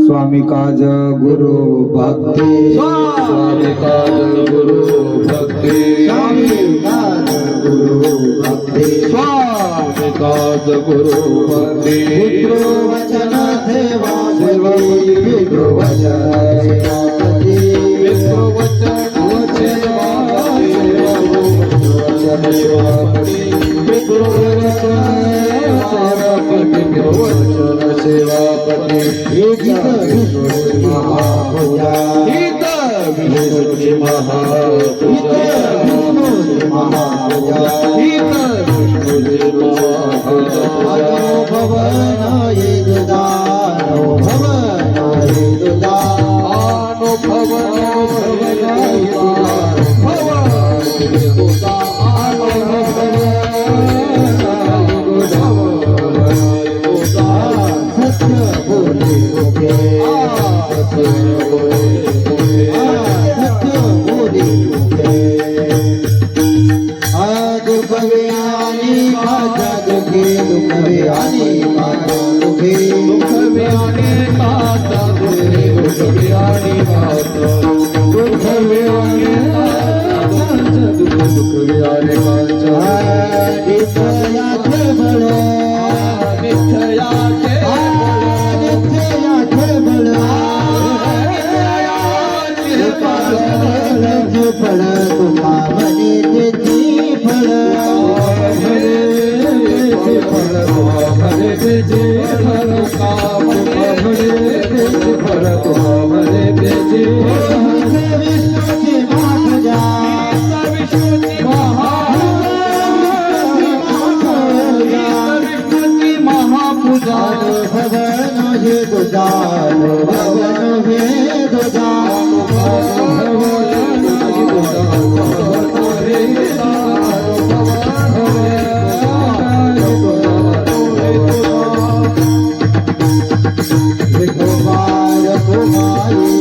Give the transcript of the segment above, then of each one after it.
स्वामी काज गुरु भक्ति, स्वामी काज गुरु भक्ति, स्वामी काज गुरु भक्ति, स्वामी काज गुरु भक्ति। पुत्रो वचन सेवा सेवती, पितृ वचन सेवापति, पितृ वचन सेवा सेवापति, पितृ वचन सेवापति। हित विष्णु महापूजा, हित विष्णु महापूजा, हित महापूजा, हित विष्णु महापूजा। भवनाय दुदानो भवनाय दुदानो भवनाय दुख म्हणे त्याची फळ विष्णूची महापूजा भवन हे तुझा भवन हे तुझा गोपाल कुमारी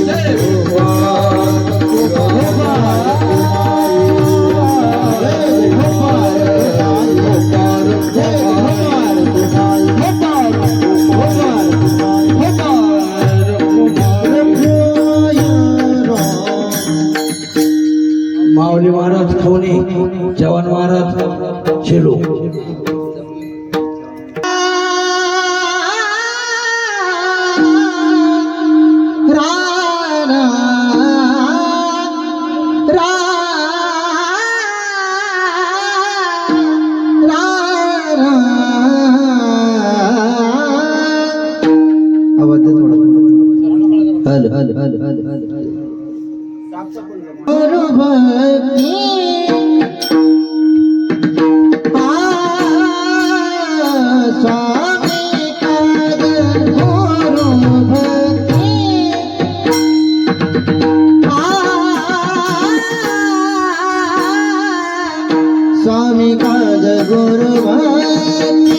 माऊली महाराज खोने जवान महाराज शेलो हल हल हल हल हल हल भक्ती स्वामी काग गुरु भक्ती स्वामी काग गुरु भक्ती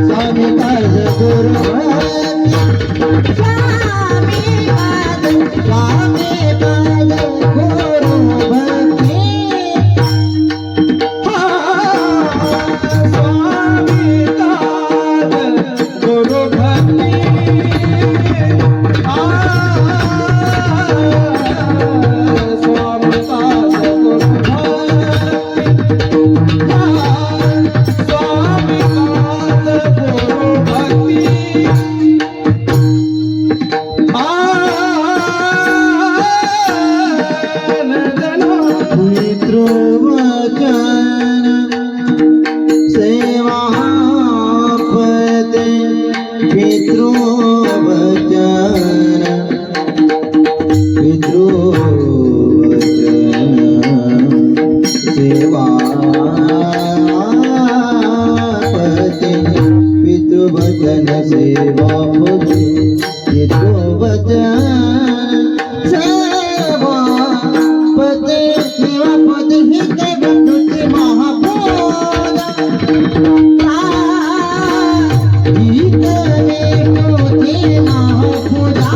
स्वामी काग गुरु भक्ती पितृवचन सेवापती पितृवचन सेवापती शिवापती हित बंधुची महापूजा हित बंधुची महापूजा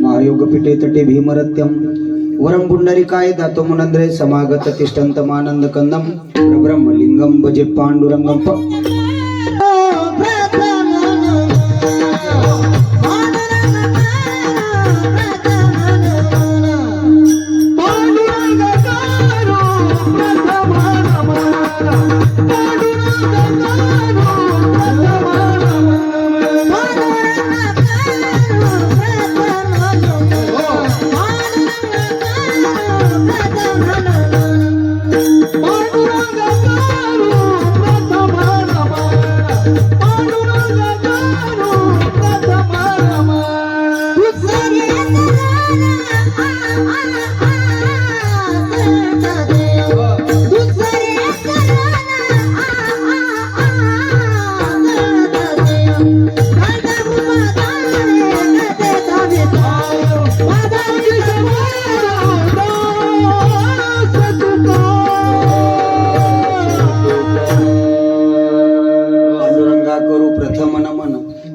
महायोगपीठे तटे भीमरत्यम वरम पुंडरीकाय दातो मुनंद्रे समागत तिष्ठन्तमानंद कंदम ब्रह्मलिंगम भजे पांडुरंगम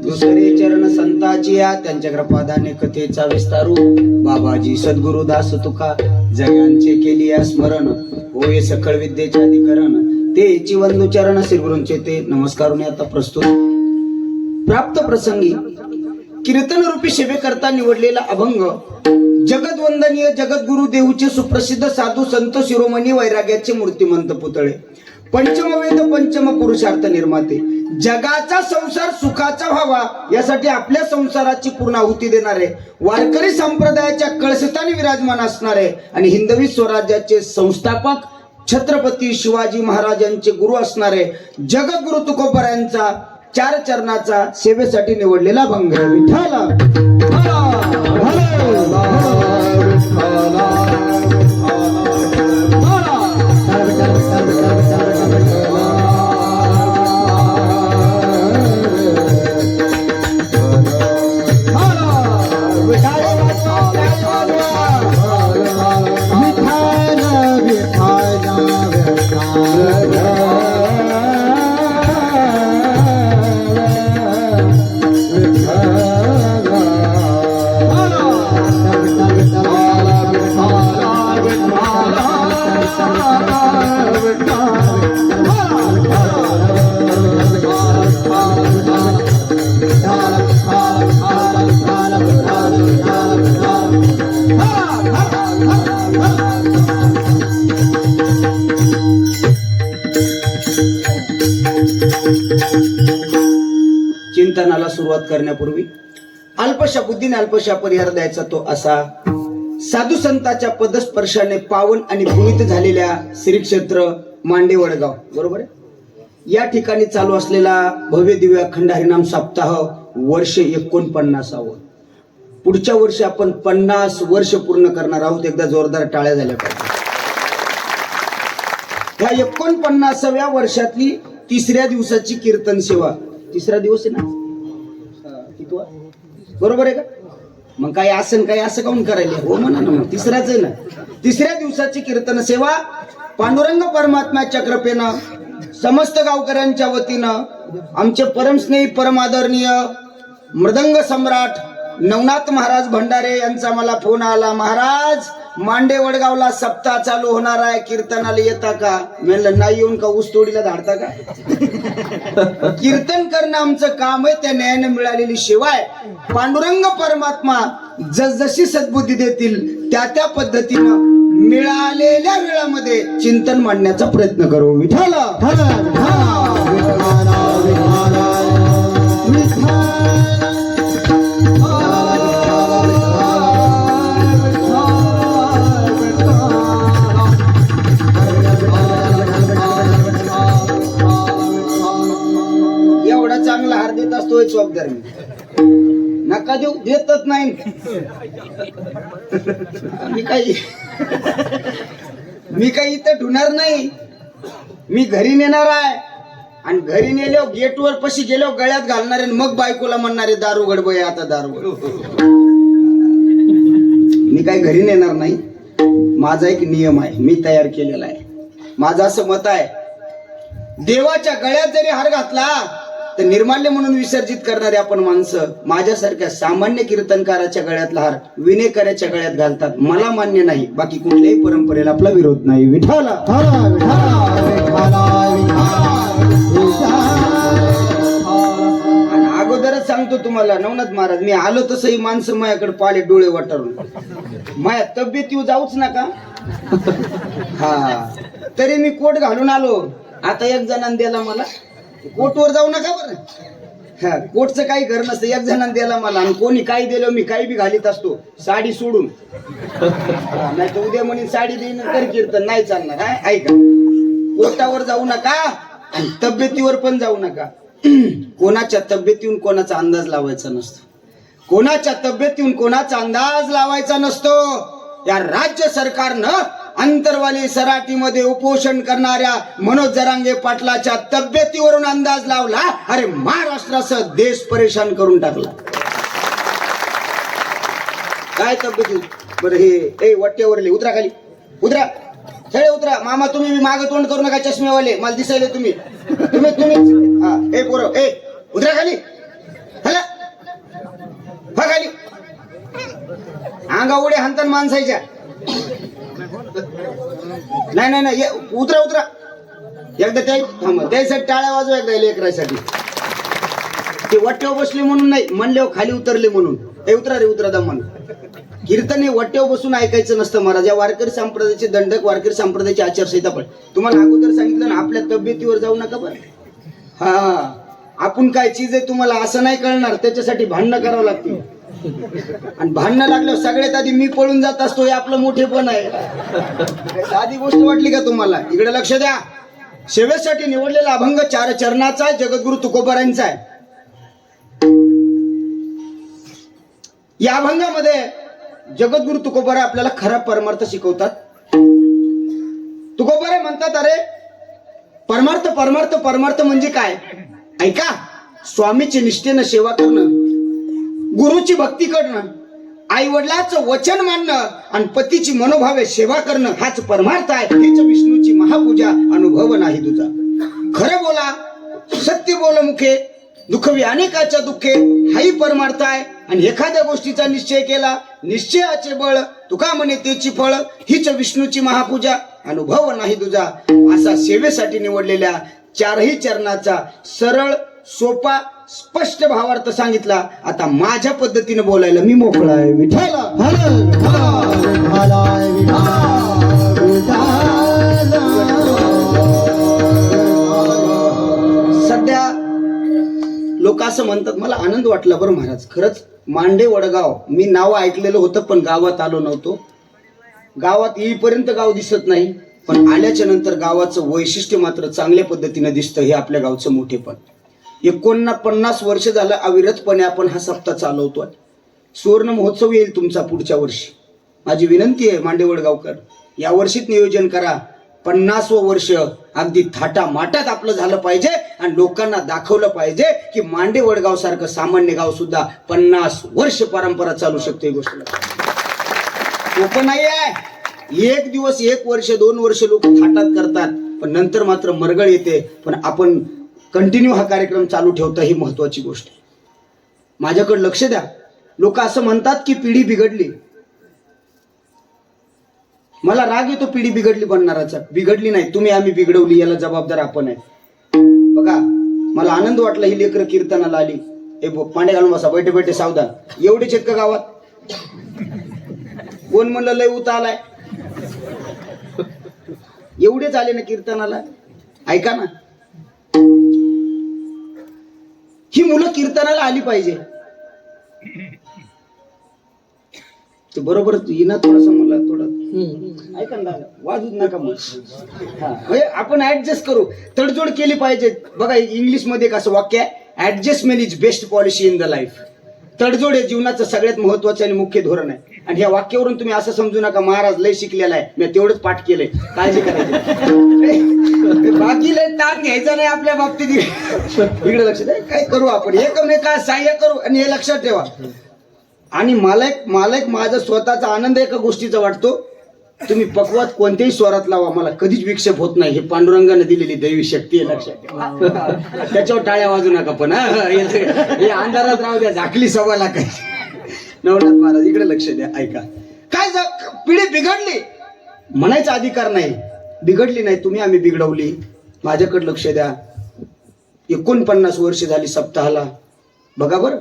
दुसरे चरण संताची या त्यांच्या कृपादाने कथेचा विस्तारू बाबाजी सद्गुरुदास तुका जगांचे केली या स्मरण होय सकळ विद्येचे अधिकरण ते जीवंदू चरण श्री गुरूंचे ते नमस्कारून आता प्रस्तुत प्राप्त प्रसंगी कीर्तन रूपी सेवेकरता निवडलेला अभंग जगदवंदनीय जगद्गुरु देऊचे सुप्रसिद्ध साधू संत शिरोमणी वैराग्याचे मूर्तिमंत पुतळे पंचमवेद पंचम पुरुषार्थ निर्माते जगाचा संसार सुखाचा व्हावा यासाठी आपल्या संसाराची पूर्ण आहुती देणारे वारकरी संप्रदायाच्या कळसस्थानी विराजमान असणारे आणि हिंदवी स्वराज्याचे संस्थापक छत्रपती शिवाजी महाराजांचे गुरु असणारे जगद्गुरु तुकोबरायांचा 4 चरणाचा सेवेसाठी निवडलेला अभंग विठ्ठला चिंतनाला सुरुवात करण्यापूर्वी अल्पशा बुद्धीने अल्पशा परिहार द्यायचा तो असा साधू संतांच्या पदस्पर्शाने पावन आणि पुनीत झालेल्या श्री क्षेत्र मांडे वडगाव बरोबर आहे या ठिकाणी चालू असलेला भव्य दिव्य अखंड हरिनाम सप्ताह वर्ष 49व पुढच्या वर्षी आपण 50 वर्ष पूर्ण करणार आहोत एकदा जोरदार टाळ्या झाल्या पाहिजे ह्या 49व्या वर्षातली 3ऱ्या दिवसाची कीर्तन सेवा 3रा दिवस आहे ना बरोबर आहे का मग काय असं काऊन करायला हो म्हणा ना मग 3राच आहे ना 3ऱ्या दिवसाची कीर्तन सेवा पांडुरंग परमात्म्याच्या कृपेनं समस्त गावकऱ्यांच्या वतीनं आमचे परमस्नेही परमादरणीय मृदंग सम्राट नवनाथ महाराज भंडारे यांचा मला फोन आला महाराज मांडे वडगावला सप्ताह चालू होणार आहे कीर्तनाला येता का म्हणलं नाही येऊन का ऊस तोडीला धाडता का कीर्तन करणं आमचं काम आहे त्या न्यायाने मिळालेली शिवाय पांडुरंग परमात्मा जसजशी सद्बुद्धी देतील त्या पद्धतीनं मिळालेल्या वेळामध्ये चिंतन मांडण्याचा प्रयत्न करू विठ्ठला चांगला हार देत असतो जबाबदार मी नका देऊ देतच नाही मी काही इथं ठुणार नाही मी घरी नेणार आहे आणि घरी नेलो गेटवर पशी गेलो गळ्यात घालणारे मग बायकोला म्हणणारे दारू गडबय आता दारू मी काही घरी नेणार नाही माझा एक नियम आहे मी तयार केलेला आहे माझं असं मत आहे देवाच्या गळ्यात जरी हार घातला तर निर्माल्य म्हणून विसर्जित करणारे आपण माणसं माझ्यासारख्या सामान्य कीर्तनकाराच्या गळ्यातला हार विनेकराच्या गळ्यात घालतात मला मान्य नाही बाकी कुठल्याही परंपरेला आपला विरोध नाही विठाला आणि अगोदरच सांगतो तुम्हाला नवनाथ महाराज मी आलो तसंही माणसं माझ्याकडे पाले डोळे वाटरून माझ्या तब्येत येऊ जाऊच नका हा तरी मी कोट घालून आलो आता एक जणांनी दिला मला कोटवर जाऊ नका बरं हा कोटचं काही घर नसतं एक जणांनी दिला मला आणि कोणी काही दिलं मी काही बी घालीत असतो साडी सोडून नाही तर उद्या म्हणे साडी देईन कर कीर्तन नाही चालणार आहे ऐका कोटावर जाऊ नका आणि तब्येतीवर पण जाऊ नका कोणाच्या तब्येतीहून कोणाचा अंदाज लावायचा नसतो कोणाच्या तब्येतीहून कोणाचा अंदाज लावायचा नसतो या राज्य सरकारनं अंतरवाली सराटीमध्ये उपोषण करणाऱ्या मनोज जरांगे पाटलाच्या तब्येतीवरून अंदाज लावला अरे महाराष्ट्रासह देश परेशान करून टाकला काय तब्येती बरं हे वट्ट्यावरले उतरा खाली उतरा खेळे उतरा मामा तुम्ही मागे तोंड करू नका चष्मेवाले मला दिसायले तुम्ही हा ए पोरं ए उतरा खाली हला खाली अंगा उडे हाणतान माणसाच्या नाही उतरा उतरा एकदा त्यासाठी टाळ्या वाजवा एकदा लेकरासाठी ते वट्ट्यावर बसले म्हणून नाही म्हणले खाली उतरले म्हणून ते उतरा रे उतरा दमान कीर्तन हे वट्ट्यावर बसून ऐकायचं नसतं महाराज या वारकरी संप्रदायाचे दंडक वारकरी संप्रदायाची आचारसंहिता पण तुम्हाला अगोदर सांगितलं ना आपल्या तब्येतीवर जाऊ नका बरं हा आपण काय चीज आहे तुम्हाला असं नाही कळणार त्याच्यासाठी भांडणं करावं लागतील आणि भांडणं लागल्यावर सगळ्यात आधी मी पळून जात असतो हे आपलं मोठेपण आहे साधी गोष्ट वाटली का तुम्हाला इकडे लक्ष द्या सेवेसाठी निवडलेला अभंग 4 चरणाचा आहे जगद्गुरु तुकोबारायांचा आहे या अभंगामध्ये जगद्गुरु तुकोबारा आपल्याला खरा परमार्थ शिकवतात तुकोबारा म्हणतात अरे परमार्थ परमार्थ परमार्थ म्हणजे काय ऐका स्वामीची निष्ठेनं सेवा करणं गुरुची भक्ती करणं आई वडिलांचं वचन मानणं आणि पतीची मनोभावे सेवा करणं हाच परमार्थ आहे हेच विष्णूची महापूजा अनुभव नाही तुझा खरं बोला सत्य बोल मुखे दुःखवी अनेकाच्या दुःखे हाही परमार्थ आहे आणि एखाद्या गोष्टीचा निश्चय केला निश्चयाचे बळ तुका म्हणे त्याची फळ हीच विष्णूची महापूजा अनुभव नाही तुझा असा सेवेसाठी निवडलेल्या 4ही चरणाचा सरळ सोपा स्पष्ट भावार्थ सांगितला आता माझ्या पद्धतीने बोलायला मी मोकळा आहे विठाला सध्या लोक असं म्हणतात मला आनंद वाटला बरं महाराज खरंच मांडे वडगाव मी नाव ऐकलेलं होतं पण गावात आलो नव्हतो गावात येईपर्यंत गाव दिसत नाही पण आल्याच्या नंतर गावाचं वैशिष्ट्य मात्र चांगल्या पद्धतीने दिसतं हे आपल्या गावचं मोठेपण 49 वर्ष झालं अविरतपणे आपण हा सप्ताह चालवतोय सुवर्ण महोत्सव येईल तुमचा पुढच्या वर्षी माझी विनंती आहे मांडे वडगावकर या वर्षीच नियोजन करा 50वं वर्ष अगदी थाटा माटात आपलं झालं पाहिजे आणि लोकांना दाखवलं पाहिजे की मांडे वडगाव सारखं सामान्य गाव सुद्धा 50 वर्ष परंपरा चालू शकते ही गोष्ट सोपं नाही आहे 1 दिवस 1 वर्ष 2 वर्ष लोक थाटात करतात पण नंतर मात्र मरगळ येते पण आपण कंटिन्यू हा कार्यक्रम चालू ठेवता ही महत्वाची गोष्ट आहे माझ्याकडे लक्ष द्या लोक असं म्हणतात की पिढी बिघडली मला राग येतो पिढी बिघडली बनणाराचा बिघडली नाही तुम्ही आम्ही बिघडवली याला जबाबदार आपण आहे बघा मला आनंद वाटला ही लेकरं कीर्तनाला आली ए पांडे घालून बसा बैठे बैठे सावधान एवढेच आहेत का गावात कोण म्हणलं लय उता आलाय एवढेच आले ना कीर्तनाला ऐका ना ही मुलं कीर्तनाला आली पाहिजे ते बरोबर येणार थोडंसं मला थोडं ऐका ना वाजूच नका मग आपण ऍडजस्ट करू तडजोड केली पाहिजे बघा इंग्लिश मध्ये कसं वाक्य आहे adjustment is best policy in the life. तडजोड हे जीवनाचं सगळ्यात महत्वाचं आणि मुख्य धोरण आहे. आणि ह्या वाक्यावरून तुम्ही असं समजू नका महाराज लय शिकलेला आहे, मी तेवढंच पाठ केलंय, काळजी करायची बाकी लय ताण घ्यायचा नाही आपल्या बाबतीत. इकडे लक्ष द्या, काय करू आपण एकमेका सहाय्य करू. आणि हे लक्षात ठेवा. आणि मला एक माझा स्वतःचा आनंद एका गोष्टीचा वाटतो, तुम्ही पक्वात कोणत्याही स्वरात लावा, मला कधीच विक्षेप होत नाही. हे पांडुरंगाने दिलेली दैवी शक्ती आहे, लक्षात ठेवा. त्याच्यावर टाळ्या वाजू नका. पण हे अंधारात राहू द्या, झाकली सव्वा लाखाची. नवनाथ महाराज इकडे लक्ष द्या, ऐका. काय पिढी बिघडली म्हणायचा अधिकार नाही, बिघडली नाही, तुम्ही आम्ही बिघडवली. माझ्याकडे लक्ष द्या. 49 वर्ष झाली सप्ताहाला. बघा बरं,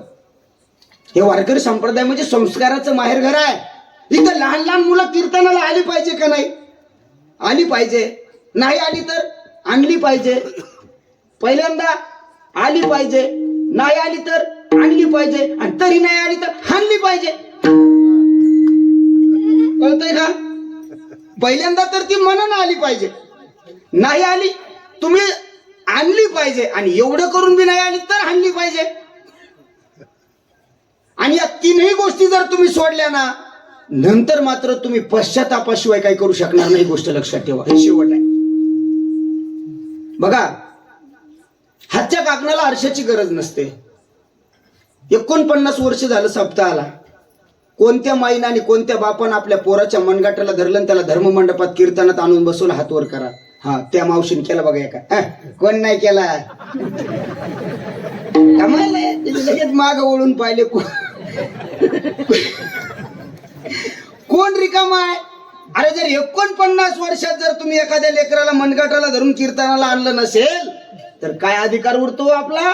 हे वारकरी संप्रदाय म्हणजे संस्काराचं माहेरघर आहे. इथं लहान लहान मुलं कीर्तनाला आली पाहिजे का नाही? आली पाहिजे. नाही आली तर आणली पाहिजे. पहिल्यांदा आली पाहिजे, नाही आली तर आणली पाहिजे, आणि तरी नाही आली तर हाणली पाहिजे. कळतंय का? पहिल्यांदा तर ती मनानं आली पाहिजे, नाही आली तुम्ही आणली पाहिजे, आणि एवढं करून बी नाही आली तर हाणली पाहिजे. आणि या तीनही गोष्टी जर तुम्ही सोडल्या ना, नंतर मात्र तुम्ही पश्चातापाशिवाय काही करू शकणार नाही. गोष्ट लक्षात ठेवा, हे शेवट आहे. बघा, हातच्या काकणाला आरशाची गरज नसते. 49 वर्ष झालं सप्ताहाला. कोणत्या माईनं आणि कोणत्या बापानं आपल्या पोराच्या मनगाटाला धरलं आणि त्याला धर्ममंडपात कीर्तनात आणून बसवलं? हात वर करा. हा, त्या मावशीने केला बघा. का कोण नाही केला? कमाल आहे. लगेच माग ओळून पाहिले. कोण रिकामा आहे? अरे जर 49 वर्षात जर तुम्ही एखाद्या लेकराला मनगाटाला धरून कीर्तनाला आणलं नसेल तर काय अधिकार उरतो आपला?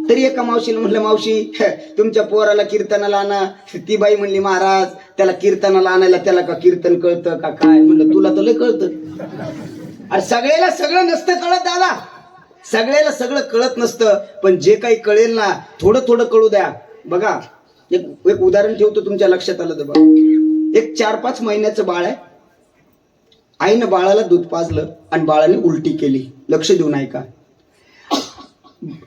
तरी एका मावशीला म्हटलं, मावशी तुमच्या पोराला कीर्तनाला आणा. ती बाई म्हणली, महाराज त्याला कीर्तनाला आणायला त्याला का कीर्तन कळतं का काय? म्हणलं, तुला तर लय कळतं. अरे सगळ्याला सगळं नसतं कळत दादा, सगळ्याला सगळं कळत नसतं. पण जे काही कळेल ना, थोडं थोडं कळू द्या. बघा, एक उदाहरण ठेवतो, तुमच्या लक्षात आलं तर बघा. एक 4-5 महिन्याचं बाळ आहे. आईनं बाळाला दूध पाजलं आणि बाळाने उलटी केली. लक्ष देऊन ऐका.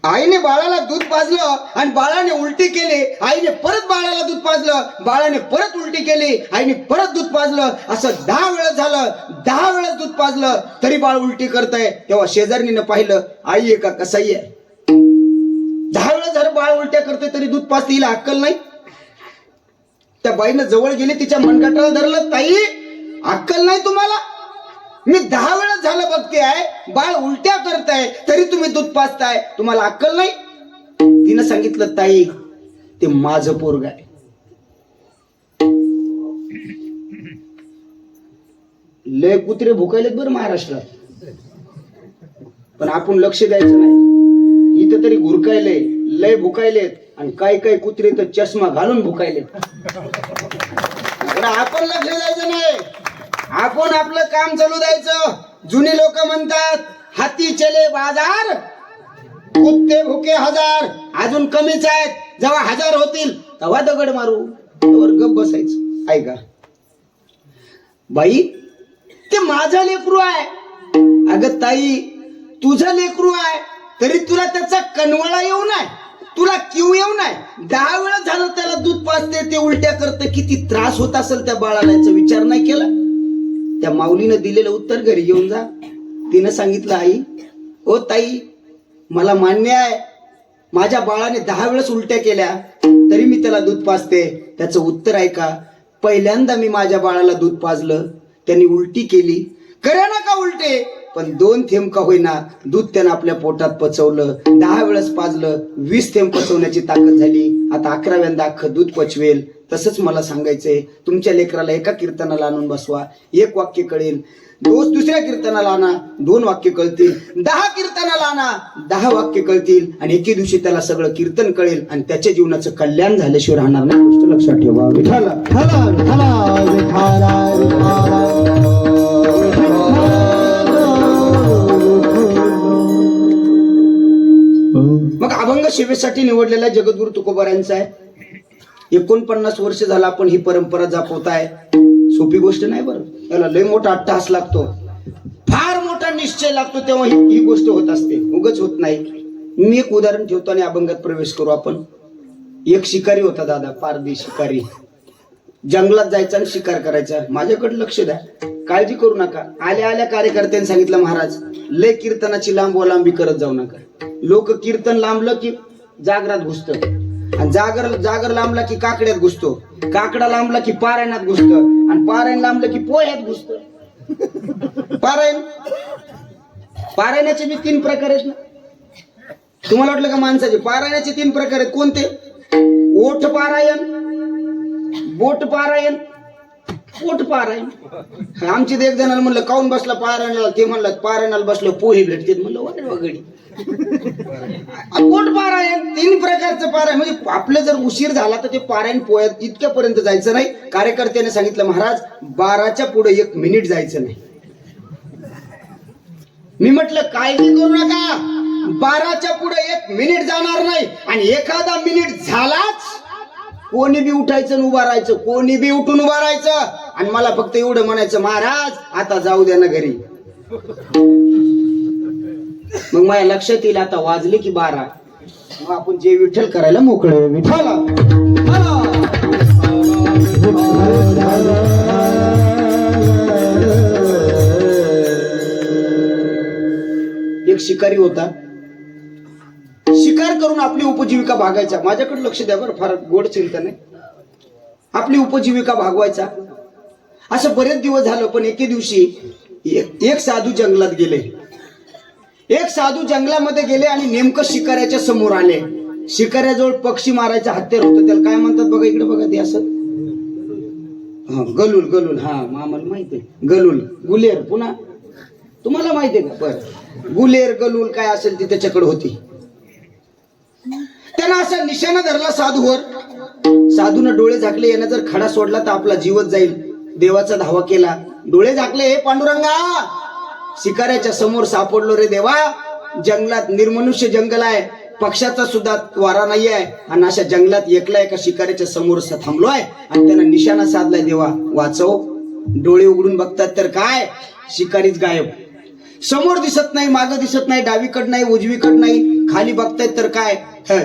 आईने बाळाला दूध पाजलं आणि बाळाने उलटी केली. आईने परत बाळाला दूध पाजलं, बाळाने परत उलटी केली, आईने परत दूध पाजलं. असं 10 वेळा झालं. 10 वेळा दूध पाजलं तरी बाळ उलटी करतंय. तेव्हा शेजारणीनं पाहिलं, आई आहे का कसाई आहे? 10 वेळा झालं बाळ उलट्या करतोय तरी दूध पाजते, हिला अक्कल नाही. त्या बाईनं जवळ गेली, तिच्या मनगटाला धरलं, ताई अक्कल नाही तुम्हाला? मी 10 वेळा झालं बघते आहे, बाळ उलट्या करताय तरी तुम्ही दूध पाजताय, तुम्हाला अक्कल नाही? तिनं सांगितलं, ताई ते माझं पोरग आहे. लय कुत्रे भुकायलेत बरं महाराष्ट्रात, पण आपण लक्ष द्यायचं नाही. इथं तरी घुरकायले, लय भुकायलेत, आणि काही कुत्रे तर चष्मा घालून भुकायलेत. आपण लक्ष द्यायचं नाही, आपण आपलं काम चालू द्यायचं. जुने लोक म्हणतात, हाती चले बाजार, कुत्ते भुके हजार. अजून कमीच आहेत. जेव्हा 1000 होतील तेव्हा दगड मारू, तेव्हा गप बसायचं. ऐका बाई, ते माझं लेकरू आहे. अगं ताई, तुझं लेकरू आहे तरी तुला त्याचा कनवळा येऊ नये, तुला किव येऊ नये. 10 वेळा झालं त्याला दूध पाजते, ते उलट्या करते, किती त्रास होत असेल त्या बाळाला, याचा विचार नाही केला. त्या माऊलीनं दिलेलं उत्तर घरी घेऊन जा. तिनं सांगितलं, आई ओ ताई, मला मान्य आहे माझ्या बाळाने 10 वेळेस उलट्या केल्या तरी मी त्याला दूध पाजते. त्याचं उत्तर ऐका. पहिल्यांदा मी माझ्या बाळाला दूध पाजलं, त्यांनी उलटी केली, करे ना का उलटे, पण 2 थेंब का होईना दूध त्यानं आपल्या पोटात पचवलं. 10 वेळेस पाजलं, 20 थेंब पचवण्याची ताकद झाली. आता 11व्यांदा अख्खं दूध पचवेल. तसंच मला सांगायचंय, तुमच्या लेकराला एका कीर्तनाला आणून बसवा, 1 वाक्य कळेल. दुसऱ्या कीर्तनाला आणा, 2 वाक्य कळतील. 10 कीर्तनाला आणा, 10 वाक्य कळतील. आणि एके दिवशी त्याला सगळं कीर्तन कळेल आणि त्याच्या जीवनाचं कल्याण झाल्याशिवाय राहणार नाही. गोष्ट लक्षात ठेवा. विठाला मग अभंग सेवेसाठी निवडलेला जगद्गुरु तुकोबारायांचा आहे. 49 वर्ष झाला आपण ही परंपरा जपवताय. सोपी गोष्ट नाही बरं. याला लय मोठा अट्टहास लागतो, फार मोठा निश्चय लागतो, तेव्हा ही गोष्ट होत असते, उगच होत नाही. मी एक उदाहरण ठेवतो आणि अभंगात प्रवेश करू आपण. एक शिकारी होता दादा, पारधी शिकारी. जंगलात जायचा आणि शिकार करायचा. माझ्याकडे लक्ष द्या, काळजी करू नका. आल्या आल्या कार्यकर्त्यांनी सांगितलं, महाराज लय कीर्तनाची लांबी करत जाऊ नका. लोक कीर्तन लांबलं की जागरात घुसत, आणि जागर लांबला की काकड्यात घुसतो, काकडा लांबला की पारायणात घुसत, आणि पारायण लांबलं की पोह्यात घुसत. पारायणाचे बी 3 प्रकार आहेत ना. तुम्हाला वाटलं का माणसाचे? पारायणाचे 3 प्रकार आहेत. कोणते? ओठ पारायण, बोट पारायण, पोट पारायण. आमची एक जणाला म्हणलं काऊन बसला पारायणाला, ते म्हणलं पारायणाला बसलं पोहे भेटते. म्हणलं वगडी पोट पारायण. 3 प्रकारचं पारायण. म्हणजे आपलं जर उशीर झाला तर ते पारायण पोह्यात इतक्यापर्यंत जायचं नाही. कार्यकर्त्याने सांगितलं, महाराज 12च्या पुढे 1 मिनिट जायचं नाही. मी म्हटलं काळजी करू नका, 12च्या पुढे 1 मिनिट जाणार नाही. आणि एखादा मिनिट झालाच, कोणी बी उठायचं आणि उभा राहायचं, कोणी बी उठून उभा राहायचं, आणि मला फक्त एवढं म्हणायचं, महाराज आता जाऊ द्या ना घरी. मग माझ्या लक्षात येईल आता वाजले की 12. मग आपण जे विठ्ठल करायला मोकळे. विठ्ठला एक शिकारी होता. शिकार करून आपली उपजीविका भागायचा. माझ्याकडे लक्ष द्या बरं, फार गोड चिंतन आहे. आपली उपजीविका भागवायचा. असं बरेच दिवस झालं. पण एके दिवशी एक साधू जंगलात गेले. एक साधू जंगलामध्ये गेले आणि नेमकं शिकाऱ्याच्या समोर आले. शिकाऱ्याजवळ पक्षी मारायचं हत्यार होतं. त्याला काय म्हणतात बघा, इकडे बघा, ते असं गलुल. हा आम्हाला माहिती आहे. गलुल, गुलेर. पुन्हा तुम्हाला माहिती आहे का? बरं, गुलेर गलुल काय असेल ती त्याच्याकडे होती. त्यानं असा निशाणा धरला साधूवर. साधूनं डोळे झाकले. यानं जर खडा सोडला तर आपला जीवच जाईल. देवाचा धावा केला. डोळे झाकले. हे पांडुरंगा, शिकाऱ्याच्या समोर सापडलो रे देवा. जंगलात निर्मनुष्य जंगल आहे, पक्षाचा सुद्धा वारा नाही आहे, आणि अशा जंगलात एकला एका शिकाऱ्याच्या समोर थांबलोय आणि त्यानं निशाणा साधलाय. देवा वाचव. डोळे उघडून बघतात तर काय, शिकारीच गायब. समोर दिसत नाही, मागं दिसत नाही, डावीकड नाही, उजवीकड नाही. खाली बघतायत तर काय,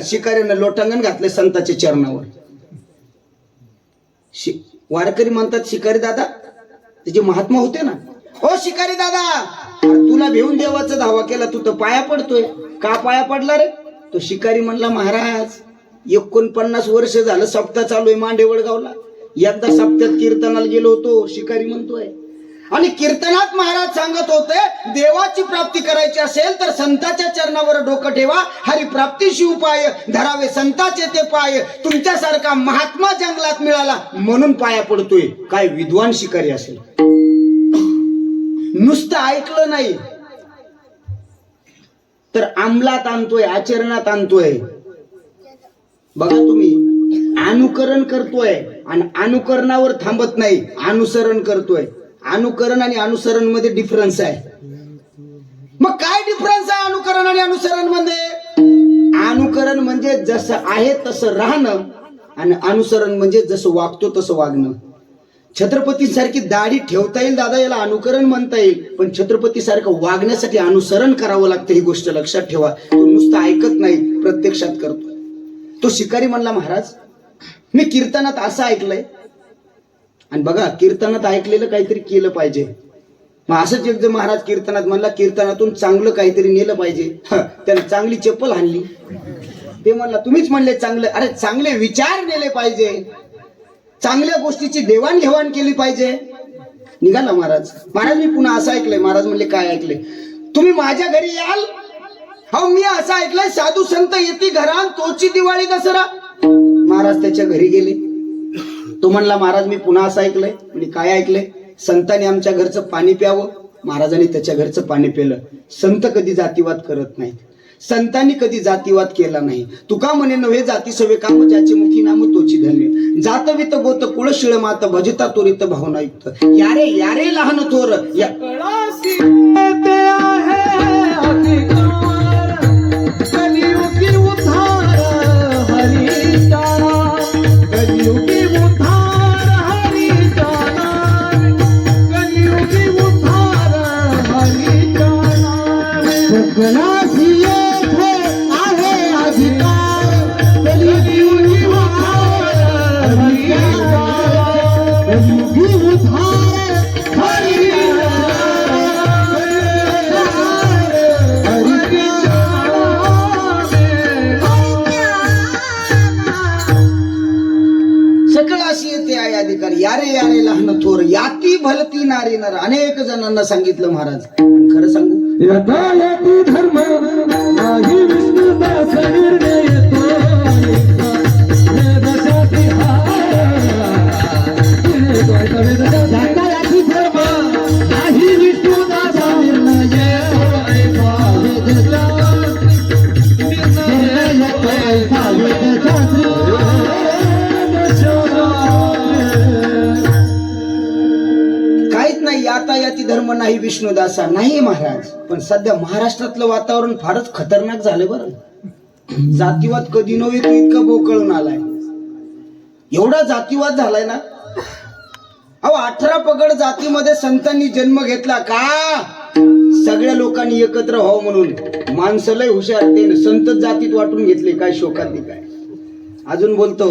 शिकाऱ्यानं लोटांगण घातले संतांच्या चरणावर. वारकरी म्हणतात, शिकारी दादा, त्याचे महात्मा होते ना. ओ शिकारी दादा, तुला भेऊन देवाचा धावा केला, तू तर पाया पडतोय. का पाया पडला रे? तो शिकारी म्हणला, महाराज 49 वर्ष झालं सप्ताह चालू आहे मांडेवळगावला. एकदा सप्त्यात कीर्तनाला गेलो होतो. शिकारी म्हणतोय, आणि कीर्तनात महाराज सांगत होते, देवाची प्राप्ती करायची असेल तर संतांच्या चरणावर डोकं ठेवा. हरिप्राप्तीशी उपाय धरावे संतांचे ते पाय. तुमच्यासारखा महात्मा जंगलात मिळाला म्हणून पाया पडतोय. काय विद्वान शिकारी असेल. नुसतं ऐकलं नाही तर अंमलात आणतोय, आचरणात आणतोय. बघा तुम्ही, अनुकरण करतोय आणि अनुकरणावर थांबत नाही, अनुसरण करतोय. अनुकरण आणि अनुसरण मध्ये डिफरन्स आहे. मग काय डिफरन्स आहे अनुकरण आणि अनुसरण मध्ये? अनुकरण म्हणजे जसं आहे तसं राहणं, आणि अनुसरण म्हणजे जसं वागतो तसं वागणं. छत्रपती सारखी दाढी ठेवता येईल दादा, याला अनुकरण म्हणता येईल. पण छत्रपती सारखं वागण्यासाठी अनुसरण करावं लागतं, ही गोष्ट लक्षात ठेवा. तो नुसतं ऐकत नाही, प्रत्यक्षात करतो. तो शिकारी म्हणला, महाराज मी कीर्तनात असं ऐकलंय. आणि बघा, कीर्तनात ऐकलेलं काहीतरी केलं पाहिजे. मग असंच एकदा महाराज कीर्तनात म्हणला, कीर्तनातून चांगलं काहीतरी नेलं पाहिजे. त्यानं चांगली चप्पल आणली. ते म्हणला, तुम्हीच म्हणले चांगलं. अरे चांगले विचार नेले पाहिजे, चांगल्या गोष्टीची देवाणघेवाण केली पाहिजे. निघाला महाराज. महाराज मी पुन्हा असं ऐकलंय. महाराज म्हणले, काय ऐकलंय? तुम्ही माझ्या घरी याल? हो, मी असं ऐकलंय, साधू संत येती घरात तोची दिवाळी दसरा. महाराज त्याच्या घरी गेले. तो म्हणला, महाराज मी पुन्हा असं ऐकलंय. म्हणजे काय ऐकलंय? संतांनी आमच्या घरचं पाणी प्यावं. महाराजांनी त्याच्या घरचं पाणी प्यालं. संत कधी जातीवाद करत नाहीत. संतांनी कधी जातीवाद केला नाही. तुका म्हणे नव्हे जाती सवे काम, ज्याचे मुखी नाम तोची धन्य. जातवित गोत कुळ शिळ मात, भजता त्वरित भावनायुक्त. यारे यारे लहान थोर या भलती नारी नर अनेक जणांना सांगितलं महाराज. खरं सांगू यथायती धर्म नाही विष्णुदास निर्णय येतो वेदशाती यथायती धर्म नाही विष्णुदास निर्णय काहीच नाही. यातायाती धर्म नाही विष्णुदासा नाही महाराज. पण सध्या महाराष्ट्रातलं वातावरण फारच खतरनाक झालं बरं. जातीवाद कधी नव्हे तो इतका बोकळून आलाय. एवढा जातीवाद झालाय ना. अहो 18 पगड जातीमध्ये संतांनी जन्म घेतला का सगळ्या लोकांनी एकत्र व्हावं म्हणून. माणसं लय हुशार ते संत जातीत वाटून घेतले काय शोकांनी काय. अजून बोलतो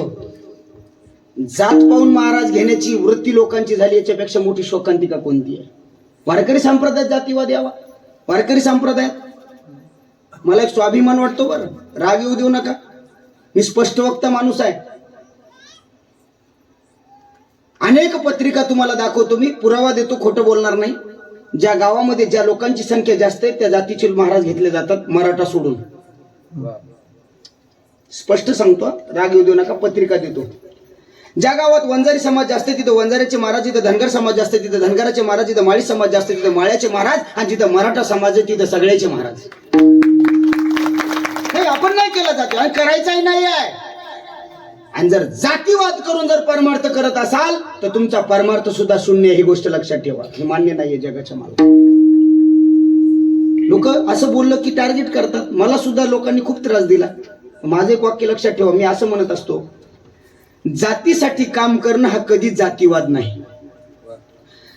जात पाहून महाराज घेण्याची वृत्ती लोकांची झाली. याच्यापेक्षा मोठी शोकांतिका कोणती आहे. वारकरी संप्रदायात जातीवाद यावा. वारकरी संप्रदायात मला एक स्वाभिमान वाटतो बरं. राग येऊ देऊ नका. मी स्पष्ट वक्ता माणूस आहे. अनेक पत्रिका तुम्हाला दाखवतो मी. पुरावा देतो खोटं बोलणार नाही. ज्या गावामध्ये ज्या लोकांची संख्या जास्त आहे त्या जातीचे महाराज घेतले जातात मराठा सोडून. स्पष्ट सांगतो राग येऊ देऊ नका. पत्रिका देतो. ज्या गावात वंजारी समाज जास्त आहे तिथं वंजाऱ्याचे महाराज, तिथं धनगर समाज जास्त आहे तिथं धनगराचे महाराज, तिथं माळी समाज जास्त आहे तिथं माळ्याचे महाराज, आणि जिथं मराठा समाज आहे तिथं सगळ्याचे महाराज. हे आपण नाही केलं जातो आणि करायचंही नाही आहे. आणि जर जातीवाद करून जर परमार्थ करत असाल तर तुमचा परमार्थ सुद्धा शून्य. ही गोष्ट लक्षात ठेवा. हे मान्य नाहीये जगाच्या मागे. लोक असं बोललं की टार्गेट करतात. मला सुद्धा लोकांनी खूप त्रास दिला. माझं एक वाक्य लक्षात ठेवा. मी असं म्हणत असतो जातीसाठी काम करणं हा कधीच जातीवाद नाही.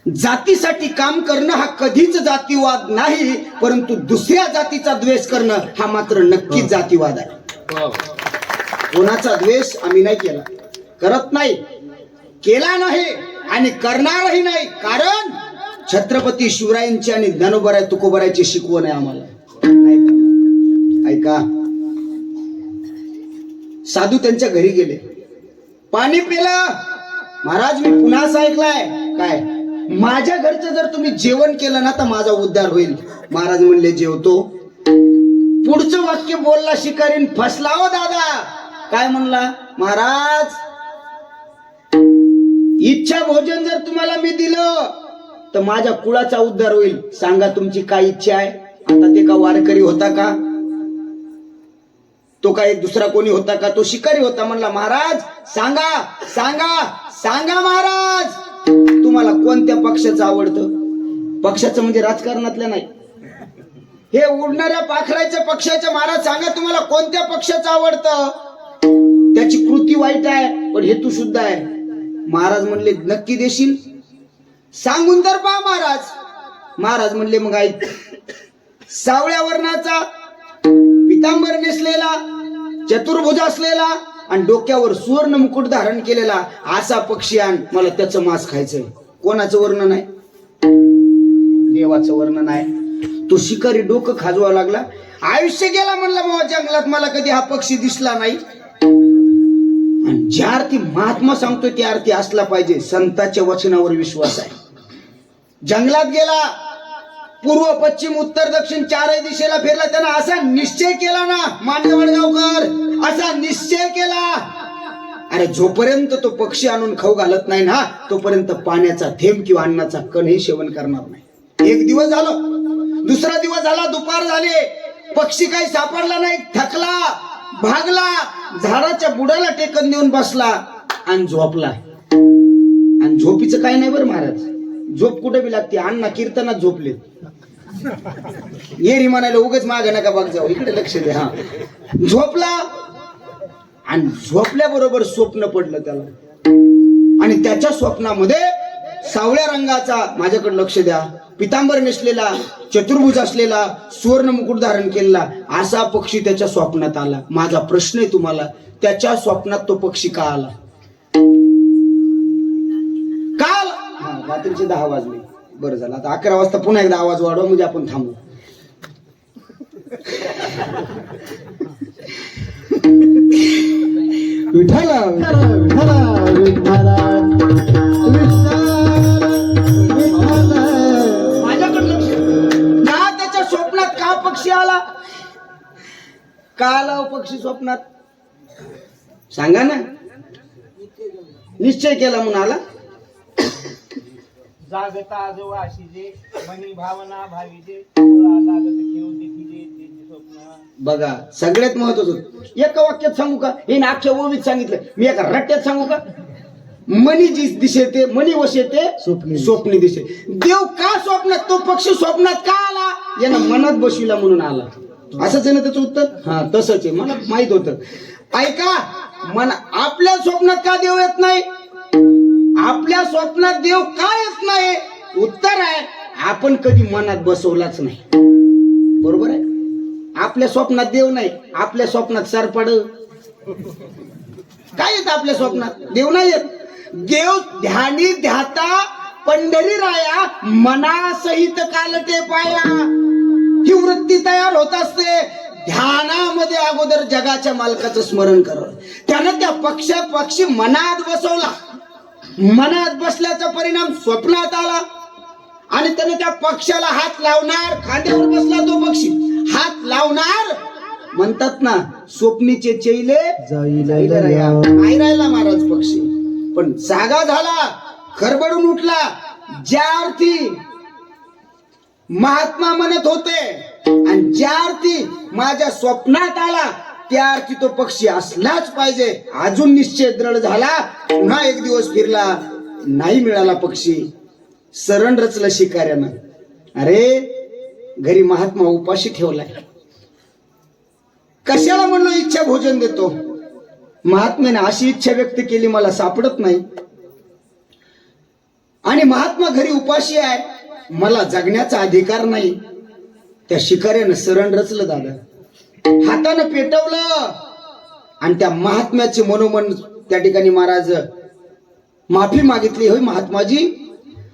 जातीसाठी काम करणं हा कधीच जातीवाद नाही. परंतु दुसऱ्या जातीचा द्वेष करणं हा मात्र नक्कीच जातीवाद आहे. कोणाचा द्वेष आम्ही नाही केला, करत नाही, केला नाही आणि करणारही नाही. कारण छत्रपती शिवरायांची आणि ज्ञानोबराय तुकोबरायची शिकवण आहे आम्हाला. ऐका. साधू त्यांच्या घरी गेले. पाणी पिलं. महाराज मी पुन्हा असं ऐकलंय काय माझ्या घरचं जर तुम्ही जेवण केलं ना तर माझा उद्धार होईल. महाराज म्हणले जेवतो. पुढचं वाक्य बोलला शिकारीन फसला हो दादा. काय म्हणला महाराज इच्छा भोजन जर तुम्हाला मी दिलं तर माझ्या कुळाचा उद्धार होईल. सांगा तुमची काय इच्छा आहे. आता ते का वारकरी होता का, तो काय दुसरा कोणी होता का, तो शिकारी होता. म्हणला महाराज सांगा सांगा सांगा महाराज तुम्हाला कोणत्या पक्षाचं आवडतं. पक्षाचं म्हणजे राजकारणातल्या नाही. हे उडणाऱ्या पाखराच्या पक्षाच्या. महाराज सांगा तुम्हाला कोणत्या पक्षाचं आवडतं. त्याची कृती वाईट आहे पण हेतू शुद्ध आहे. महाराज म्हणले नक्की देशील. सांगून तर पहा महाराज. महाराज म्हणले मग ऐक. सावळ्या वर्णाचा पितांबर नेसलेला चतुर्भुज असलेला आणि डोक्यावर सुवर्ण मुकुट धारण केलेला असा पक्षी आण. मला त्याचं मांस खायचंय. कोणाचं वर्णन आहे. देवाचं वर्णन आहे. तो शिकारी डोकं खाजवा लागला. आयुष्य गेला म्हणलं बाबा जंगलात मला कधी हा पक्षी दिसला नाही. आणि ज्या अर्थी महात्मा सांगतोय त्या अर्थी असला पाहिजे. संतांच्या वचनावर विश्वास आहे. जंगलात गेला. पूर्व पश्चिम उत्तर दक्षिण चारही दिशेला फिरला. त्यानं असा निश्चय केला ना मान्य वडगावकर, असा निश्चय केला अरे जोपर्यंत तो पक्षी आणून खाऊ घालत नाही ना तोपर्यंत पाण्याचा थेंब किंवा अन्नाचा कणही सेवन करणार नाही. एक दिवस झालं, दुसरा दिवस झाला, दुपार झाले, पक्षी काही सापडला नाही. थकला, भागला, झाडाच्या बुडाला टेकन देऊन बसला आणि झोपला. आणि झोपीचं काही नाही बरं महाराज. झोप कुठे बी लागते. अण्णा कीर्तनात झोपले. येरी म्हणायला उगाच मागे नका बघ जाऊ, इकडे लक्ष दे. हा झोपला आणि झोपल्याबरोबर स्वप्न पडलं त्याला. आणि त्याच्या स्वप्नामध्ये सावळ्या रंगाचा, माझ्याकडे लक्ष द्या, पितांबर नेसलेला, चतुर्भुज असलेला, सुवर्ण मुकुट धारण केलेला असा पक्षी त्याच्या स्वप्नात आला. माझा प्रश्न आहे तुम्हाला, त्याच्या स्वप्नात तो पक्षी का आला? काल रात्रीचे 10 वाजले. बरं झालं आता 11 वाजता पुन्हा एकदा आवाज वाढवा म्हणजे आपण थांबू. विठ्ठला विठ्ठला विठ्ठला विठ्ठला का आला हो पक्षी स्वप्नात? सांगा ना. निश्चय केला म्हणून आला. जागता आजो आशिजे मनी भावना भाविजे लागत घेऊ देखीजे त्याचे स्वप्न. बघा सगळ्यात महत्वाचं एका वाक्यात सांगू का? हे अख्ख्या ओवीत सांगितलं, मी एका रट्ट्यात सांगू का? मनी जी दिसे ते मनी वशे ते स्वप्नी दिसे. देव का स्वप्नात? तो पक्षी स्वप्नात का आला? यानं मनात बसविला म्हणून आला. असंच आहे ना त्याचं उत्तर? हा तसंच आहे, मला माहित होतं. ऐका, मन आपल्या स्वप्नात का देव येत नाही? आपल्या स्वप्नात देव का येत नाही? उत्तर आहे आपण कधी मनात बसवलाच नाही. बरोबर आहे. आपल्या स्वप्नात देव नाही, आपल्या स्वप्नात सरपड. काय येत आपल्या स्वप्नात? देव नाही येत. देव ध्यानी ध्याता पंढरी राया मनासहित कालटे पाया. ही वृत्ती तयार होत असते ध्यानामध्ये. अगोदर जगाच्या मालकाचं स्मरण करावं. त्यानं त्या पक्षी मनात बसवला. मनात बसल्याचा परिणाम स्वप्नात आला आणि त्याने त्या पक्षाला हात लावणार. खांद्यावर बसला तो पक्षी, हात लावणार. म्हणतात ना स्वप्नीचे चैले नाही राहिला महाराज पक्षी, पण जागा झाला, खरबडून उठला. ज्या अर्थी महात्मा म्हणत होते आणि ज्या अर्थी माझ्या स्वप्नात आला त्या अर्थी तो पक्षी असलाच पाहिजे. अजून निश्चय दृढ झाला. पुन्हा एक दिवस फिरला, नाही मिळाला पक्षी. सरण रचलं शिकाऱ्यानं. अरे घरी महात्मा उपाशी ठेवलाय. कशाला म्हणलो इच्छा भोजन देतो? महात्म्याने अशी इच्छा व्यक्त केली मला सापडत नाही. आणि महात्मा घरी उपाशी आहे, मला जगण्याचा अधिकार नाही. त्या शिकाऱ्यानं सरण रचलं दादा, हातानं पेटवलं आणि त्या महात्म्याचे मनोमन त्या ठिकाणी महाराज माफी मागितली. होय महात्माजी,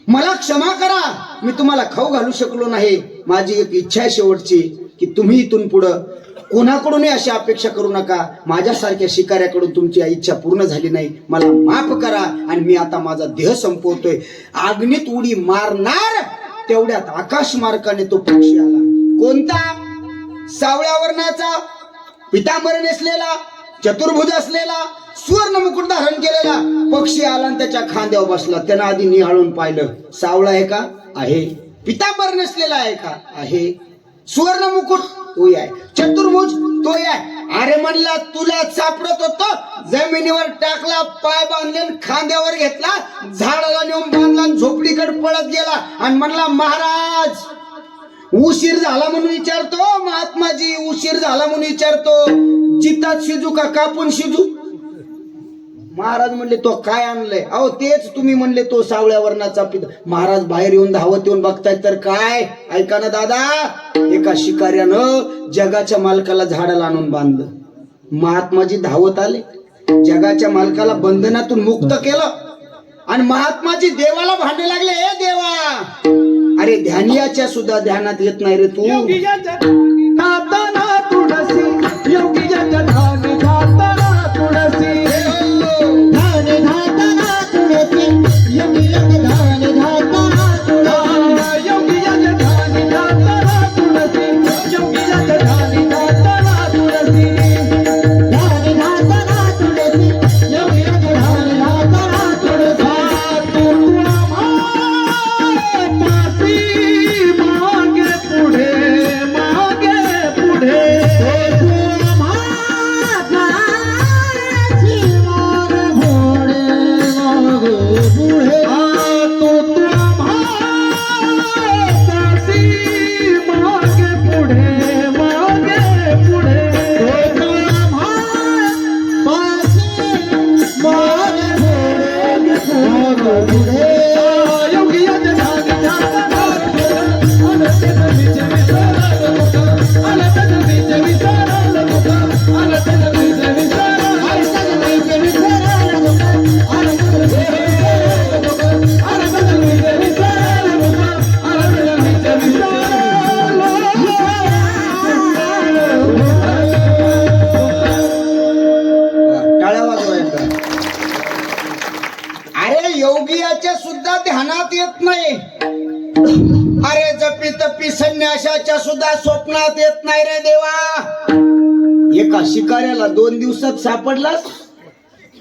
मला क्षमा करा, मी तुम्हाला खाऊ घालू शकलो नाही. माझी एक इच्छा आहे शेवटची, की तुम्ही इथून पुढं कोणाकडूनही अशी अपेक्षा करू नका. माझ्यासारख्या शिकाऱ्याकडून तुमची इच्छा पूर्ण झाली नाही, मला माफ करा आणि मी आता माझा देह संपवतोय. अग्नीत उडी मारणार तेवढ्यात आकाश मार्गाने तो पक्षी आला. कोणता? सावळ्या वर्णाचा, पितांबर नेसलेला, चतुर्भुज असलेला, सुवर्ण मुकुट धारण केलेला पक्षी आला आणि त्याच्या खांद्यावर बसला. त्यानं आधी निहाळून पाहिलं, सावळा आहे का? आहे. पितांबर नेसलेला आहे का? आहे. सुवर्ण मुकुट तोही आहे, चतुर्भुज तोही आहे. अरे म्हणला तुला सापडत होतो, जमिनीवर टाकला, पाय बांधले, खांद्यावर घेतला, झाडाला नेऊन बांधला, झोपडीकडे पळत गेला आणि म्हणला महाराज उशीर झाला म्हणून विचारतो. महात्माजी उशीर झाला म्हणून विचारतो, चितात शिजू का कापून शिजू? महाराज म्हणले तो काय आणलंय? अहो तेच तुम्ही म्हणले तो सावळ्या वर्णाचा पिता. महाराज बाहेर येऊन धावत येऊन बघतायत तर काय? ऐका ना दादा, एका शिकाऱ्यानं जगाच्या मालकाला झाडाला आणून बांधलं. महात्माजी धावत आले, जगाच्या मालकाला बंधनातून मुक्त केलं आणि महात्माजी देवाला भांडू लागले, हे देवा, अरे ध्यानियाच्या सुद्धा ध्यानात येत नाही रे तू. गाताना तुळसी योगीच्या ध्यानी गाताना तुळसी ध्यानी गाताना तुळसी योगीच्या ध्यानी गाताना तुळसी योगीच्या ध्यानी गाताना तुळसी योगीच्या ध्यानी गाताना तुळसी ध्यानी गाताना तुळसी योगीच्या ध्यानी गाताना तुळसी. तुळा मासी मागे पुढे मागे पुढे टाळ्या वाजवायच्या. अरे योगियाच्या सुद्धा ध्यानात येत नाही. अरे जपी तपी संन्यासाच्या सुद्धा स्वप्नात येत नाही रे देवा. एका शिकाऱ्याला 2 दिवसात सापडलास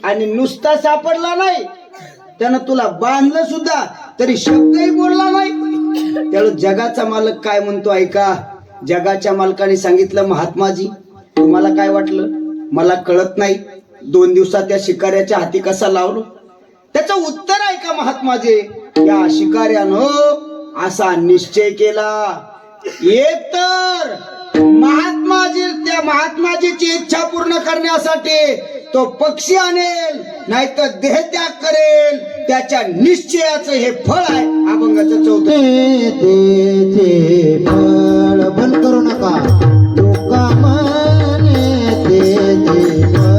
आणि नुसता सापडला नाही, त्यानं तुला बांधलं सुद्धा तरी शब्दही बोलला नाही. त्यावेळी जगाचा मालक काय म्हणतो ऐका. जगाच्या मालकाने सांगितलं, महात्माजी तुम्हाला काय वाटलं, मला कळत नाही 2 दिवसात त्या शिकाऱ्याच्या हाती कसा लावलो. त्याचं उत्तर ऐका महात्माजी. या शिकाऱ्यानं असा निश्चय केला, एक तर त्या महात्माजीची इच्छा पूर्ण करण्यासाठी तो पक्षी आणेल, नाहीतर देहत्याग करेल. त्याच्या निश्चयाचं हे फळ आहे अभंगाचं 4. ते फळ बंद करू नका. तुका म्हणे ते फळ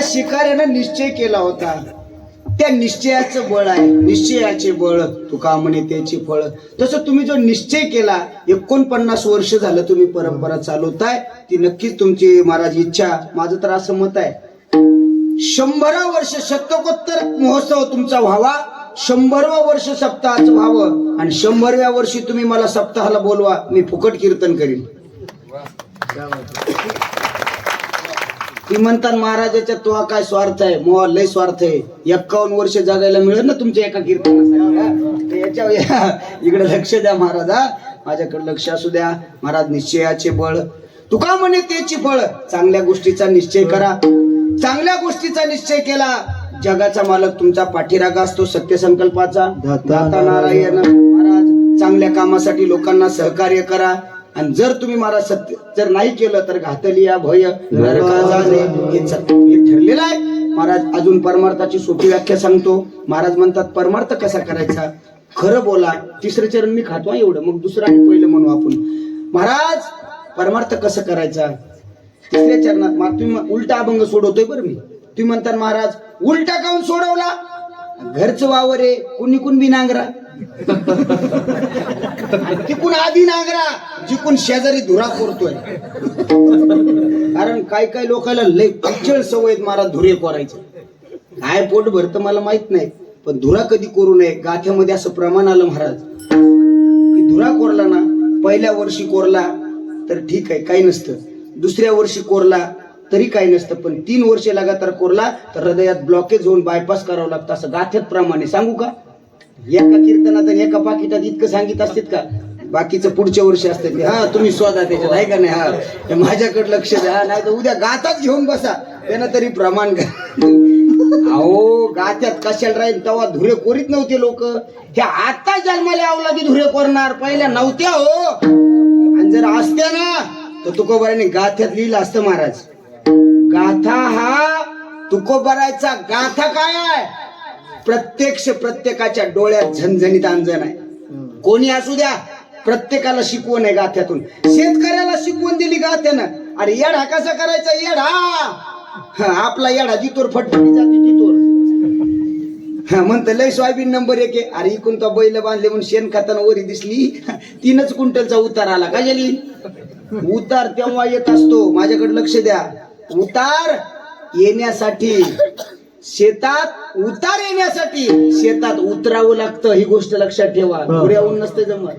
शिकाऱ्यानं निश्चय केला होता, त्या निश्चयाचं बळ आहे. निश्चयाचे बळ तुका म्हणे त्याची फळ. तसं तुम्ही जो निश्चय केला, 49 वर्ष झालं तुम्ही परंपरा चालवताय, ती नक्कीच तुमची महाराज इच्छा. माझं तर असं मत आहे, 100 वर्ष शतकोत्तर महोत्सव तुमचा व्हावा, 100वा वर्ष सप्ताहाचं व्हावं, आणि 100व्या वर्षी तुम्ही मला सप्ताहाला बोलवा, मी फुकट कीर्तन करीन. ती म्हणतात महाराजाच्या तुहा काय स्वार्थ आहे, मोहा लय स्वार्थ आहे. 51 वर्ष जगायला मिळेल ना तुमच्या एका कीर्तनासाठी. याच्या इकडे लक्ष द्या महाराजा, माझ्याकडे लक्ष असू द्या. महाराज निश्चयाचे बळ तुका म्हणे त्याची फळ. चांगल्या गोष्टीचा निश्चय करा. चांगल्या गोष्टीचा निश्चय केला, जगाचा मालक तुमचा पाठीरागा असतो. सत्य संकल्पाचा दाता नारायण. महाराज चांगल्या कामासाठी लोकांना सहकार्य करा, आणि जर तुम्ही महाराज सत्य जर नाही केलं तर घातलिया भय नरका जाणे, हे ठरलेलं आहे. महाराज अजून परमार्थाची सोपी व्याख्या सांगतो. महाराज म्हणतात परमार्थ कसा करायचा, खरं बोला. 3रं चरण मी खातो एवढं, मग दुसरं आणि पहिलं म्हणू आपण. महाराज परमार्थ कसं करायचा, 3ऱ्या चरणात तुम्ही उलटा अभंग सोडवतोय बरं मी. तुम्ही म्हणतात महाराज उलटा काऊन सोडवला, घरचं वावर आहे, कुणी बी नांगरा, तिकून आधी नांगरा, जिकून शेजारी धुरा कोरतोय. कारण काय लोकांना लय पिचळ सवय महाराज धुरे कोरायचं. काय पोट भरतं मला माहित नाही, पण धुरा कधी कोरू नये. गाथ्यामध्ये असं प्रमाण आलं महाराज की धुरा कोरला ना, पहिल्या वर्षी कोरला तर ठीक आहे, काही नसतं. दुसऱ्या वर्षी कोरला तरी काही नसतं, पण 3 वर्षे लगातार कोरला तर हृदयात ब्लॉकेज होऊन बायपास करावं लागतं. असं गाथ्यात प्रमाणे सांगू का? एका कीर्तनात आणि एका पाकिटात इतकं सांगित असतात का? बाकीचं पुढच्या वर्षी असतं ते. हा तुम्ही स्वतः त्याच्यात आहे का नाही? हा हे माझ्याकडे लक्ष द्या, नाही तर उद्या गाथाच घेऊन बसा, त्यानं तरी प्रमाण करा. अहो गाथ्यात कशाला राहील, तेव्हा धुरे कोरीत नव्हते लोक. हे आता जन्माला अवलादी धुरे कोरणार, पहिल्या नव्हत्या हो. आणि जर असत्या ना तर तुकोबाराने गाथ्यात लिहिलं असतं महाराज. गाथा हा तुकोबारायचा गाथा काय आहे? प्रत्यक्ष प्रत्येकाच्या डोळ्यात झणझणीत अंजन आहे. कोणी असू द्या, प्रत्येकाला शिकवण आहे गाथ्यातून. शेतकऱ्याला शिकवण दिली गाथ्यानं. अरे येडा कसा करायचा? येडा आपला येडा जितोर फटफटी जाते तितोर. म्हणतं लय सोयाबीन नंबर 1 आहे. अरे इकून तो बैल बांधले म्हणून शेण खाताना वरी दिसली 3च क्विंटलचा उतार आला. काय झाली? उतार तेव्हा येत असतो, माझ्याकडे लक्ष द्या. उतार येण्यासाठी शेतात, उतार येण्यासाठी शेतात उतरावं लागतं, ही गोष्ट लक्षात ठेवा. पुऱ्याहून नसते जमत.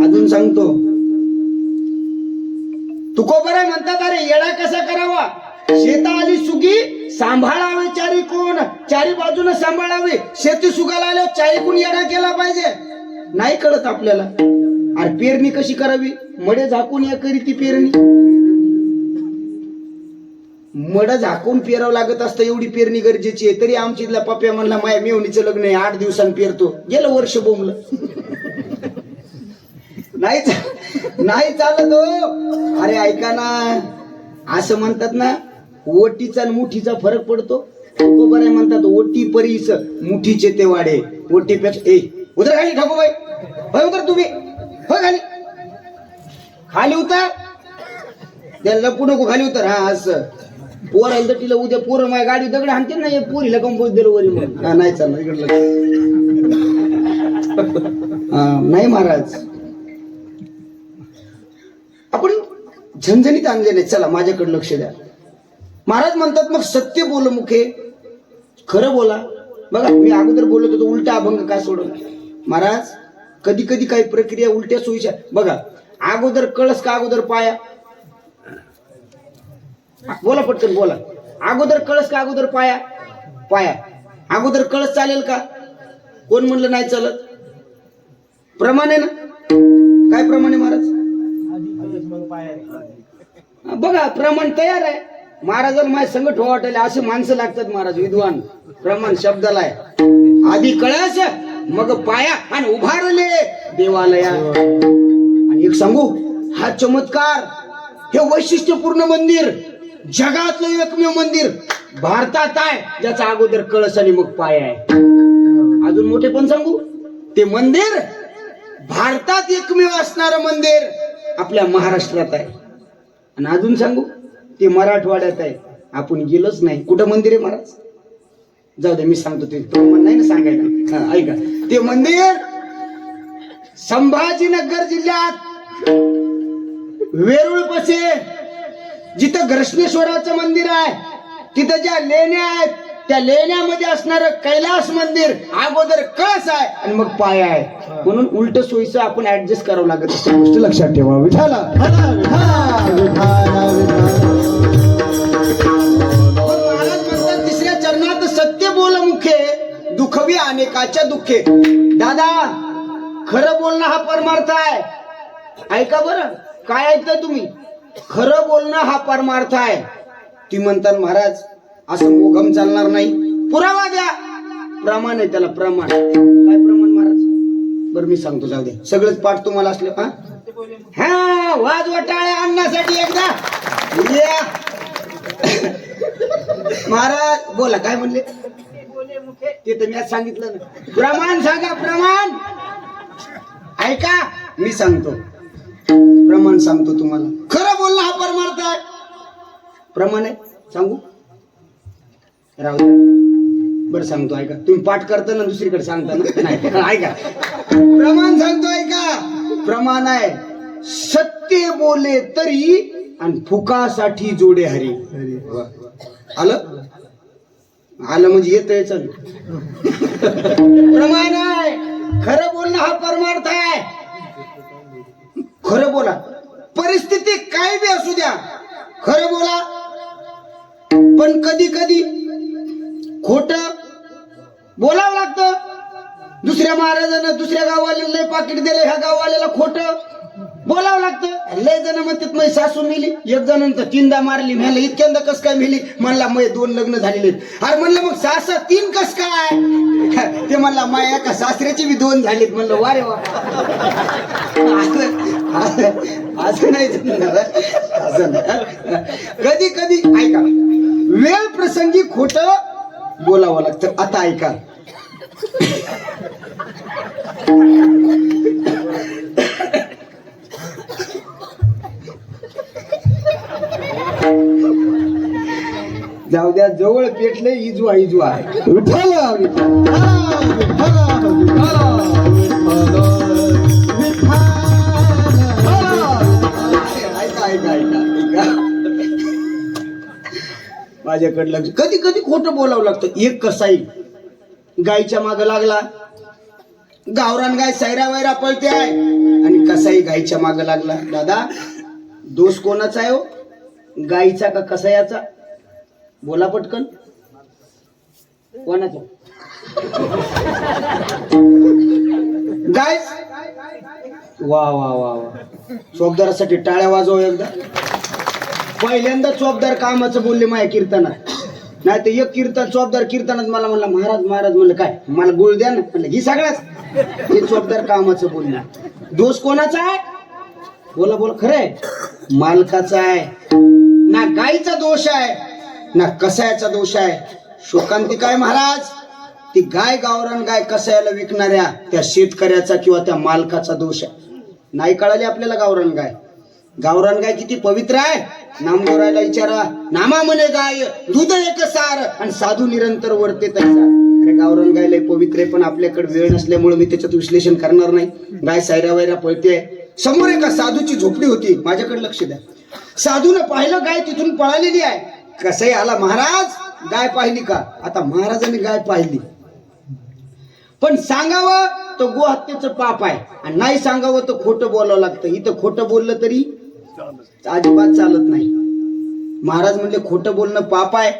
अजून सांगतो, तुकोबरा म्हणतात अरे येडा कसा करावा? शेता आली सुगी सांभाळावे चारी कोण, चारी बाजूने सांभाळावे. शेती सुगाला आल्यावर चारी कोण येडा केला पाहिजे नाही कळत आपल्याला. अरे पेरणी कशी करावी? मडे झाकून या करी ती पेरणी. मड झाकून पेरावं लागत असतं, एवढी पेरणी गरजेची आहे. तरी आमच्या पप्प्या म्हणला माया मेवणीचं लग्न आहे, 8 दिवसांनी पेरतो. गेलं वर्ष बोंबलं. नाही चालत हो. अरे ऐका ना, असं म्हणतात ना, ओटीचा आणि मुठीचा फरक पडतो. बरं म्हणतात ओटी परीस मुठीचे ते वाढे. ओटीपेक्षा उतर खाली ठाकूबाई, होय उतर तुम्ही, हो खाली खाली उतर. त्याला लपू नको, खाली उतर. हा असं पोर आहे तर तिला उद्या पोरं माझ्या गाडी दगड हाणते ना, पोरीला कंपोज दिलं वरी म्हणून. हा नाही चाललं इकडलं. नाही महाराज, आपण झणझणीत आणले नाही. चला माझ्याकडे लक्ष द्या. महाराज म्हणतात मग सत्य बोल मुखे, खरं बोला. बघा मी अगोदर बोलत होतो उलटा अभंग का सोडून. महाराज कधी कधी काही प्रक्रिया उलट्या सोयीच्या. बघा अगोदर कळस का अगोदर पाया? बोला पटकन बोला. अगोदर कळस का अगोदर पाया? पाया. अगोदर कळस चालेल का? कोण म्हणलं नाही चालत? प्रमाण आहे ना. काय प्रमाण आहे महाराज? बघा प्रमाण तयार आहे. महाराजांना माझ्या संकट वाटायला असे माणसं लागतात महाराज विद्वान. प्रमाण शब्दाला आहे. आधी कळस मग पाया आणि उभारले देवालया. आणि एक सांगू, हा चमत्कार, हे वैशिष्ट्यपूर्ण मंदिर, जगातलं एकमेव मंदिर भारतात आहे ज्याचा अगोदर कळस आणि मग पाया आहे. अजून मोठे पण सांगू, ते मंदिर भारतात एकमेव असणारं मंदिर आपल्या महाराष्ट्रात आहे. आणि अजून सांगू, ते मराठवाड्यात आहे. आपण गेलोच नाही. कुठं मंदिर आहे महाराज? जाऊ दे मी सांगतो. ते प्रमाण नाही ना सांगायला. ऐका, ते मंदिर संभाजीनगर जिल्ह्यात वेरूळ पाशी, जिथं घृष्णेश्वराचं मंदिर आहे, तिथं ज्या लेण्या आहेत त्या लेण्यामध्ये असणारं कैलास मंदिर अगोदर कळस आहे आणि मग पाया आहे. म्हणून उलट सोयीचं आपण ऍडजस्ट करावं लागत असते. गोष्ट लक्षात ठेवा. विठाला महाराज म्हणतात तिसऱ्या चरणात सत्य बोल मुखे, दुखवी अनेकाच्या दुःखे. दादा खरं बोलणं हा परमार्थ आहे. ऐका बरं, काय ऐकताय तुम्ही? खरं बोलणं हा परमार्थ आहे. ती म्हणतात महाराज असं मोघम चालणार नाही. पुरावा द्या. प्रमाण आहे त्याला, प्रमाण. काय प्रमाण महाराज? बरं मी सांगतो, जाऊ द्या. सगळंच पाठ तुम्हाला असलं. हा वाजवा टाळ्या आणण्यासाठी एकदा. महाराज बोला, काय म्हणले? ते तर मी आज सांगितलं ना. प्रमाण सांगा, प्रमाण. ऐका मी सांगतो, प्रमाण सांगतो तुम्हाला. खरं बोलणं हा परमार्थ आहे. प्रमाण आहे. सांगू राहू द्या. बरं सांगतो, ऐका. तुम्ही पाठ करता ना, दुसरीकडे सांगता ना. नाही ऐका, प्रमाण सांगतो, ऐका. प्रमाण आहे सत्य बोले तरी आणि फुकासाठी जोडे हरी. आलं? आलं म्हणजे येतंय चल. प्रमाण आहे. खरं बोलणं हा परमार्थ आहे. खरं बोला, परिस्थिती काय बी असू द्या, खरं बोला. पण कधी कधी खोट बोलावं लागतं. दुसऱ्या महाराजांना दुसऱ्या गाववाल्याला लय पाकिट दिलं, ह्या गाववाल्याला खोट बोलावं लागतं. लय जण म्हणतात माझी सासू मेली, एक जणांचा 3दा मारली. म्हणलं इतक्यांदा कस काय मेली? म्हणला मग 2 लग्न झालेले. अरे म्हणलं मग 6-6-3 कस काय? ते म्हणला माया एका सासऱ्याची बी 2 झालीत. म्हणलं वारे वा. असं नाही जमणार, असं नाही. कधी कधी ऐका, वेळ प्रसंगी खोट बोलावं लागतं. आता ऐका, जाऊ द्या, जवळ पेटले इजवा इजवा. विठ्ठला विठ्ठला विठ्ठला विठ्ठला विठ्ठला. ऐका ऐका ऐका ऐका, माझ्याकडे लक्ष. कधी कधी खोटं बोलावं लागतं. एक कसाई गायच्या माग लागला, गावरान गाय सैरा वैरा पळते आहे आणि कसाई गायच्या माग लागला. दादा, दोष कोणाचा आहे हो, गायीचा का कसायाचा? बोला पटकन, कोणाचा? गाय. वा वा वा वा, चोपदारासाठी टाळ्या वाजव एकदा. पहिल्यांदा चोपदार कामाचं बोलले माझ्या कीर्तनात. नाही तर एक कीर्तन चोपदार कीर्तनात मला म्हणला महाराज महाराज. म्हणलं काय? मला गोळ द्या ना. म्हणलं ही सगळ्याच. हे चोपदार कामाचं बोलले. दोष कोणाचा आहे? बोला बोला, खरं आहे मालकाचा आहे. ना गायीचा दोष आहे ना कसायाचा दोष आहे. शोकांतिक आहे महाराज. ती गाय, गावरान गाय कसायाला विकणाऱ्या त्या शेतकऱ्याचा किंवा त्या मालकाचा दोष आहे. नाही कळाली आपल्याला गावरान गाय. गावरान गाय किती पवित्र आहे. नामदेवरायला विचारा, नामा म्हणे गाय दूध एक सार आणि साधू निरंतर वर्ते तैसा. अरे गावरान गाय लय पवित्र आहे, पण आपल्याकडे वेळ नसल्यामुळे मी त्याच्यात विश्लेषण करणार नाही. गाय सायरा वैरा पळते. समोर एका साधूची झोपडी होती. माझ्याकडे लक्ष द्या. साधूनं पाहिलं गाय तिथून पळालेली आहे. कसंही आला महाराज, गाय पाहिली का? आता महाराजांनी गाय पाहिली, पण सांगावं तर गोहत्येचं पाप आहे आणि नाही सांगावं तर खोटं बोलावं लागतं. इथं खोटं बोललं तरी अजिबात चालत नाही. महाराज म्हणले खोटं बोलणं पाप आहे,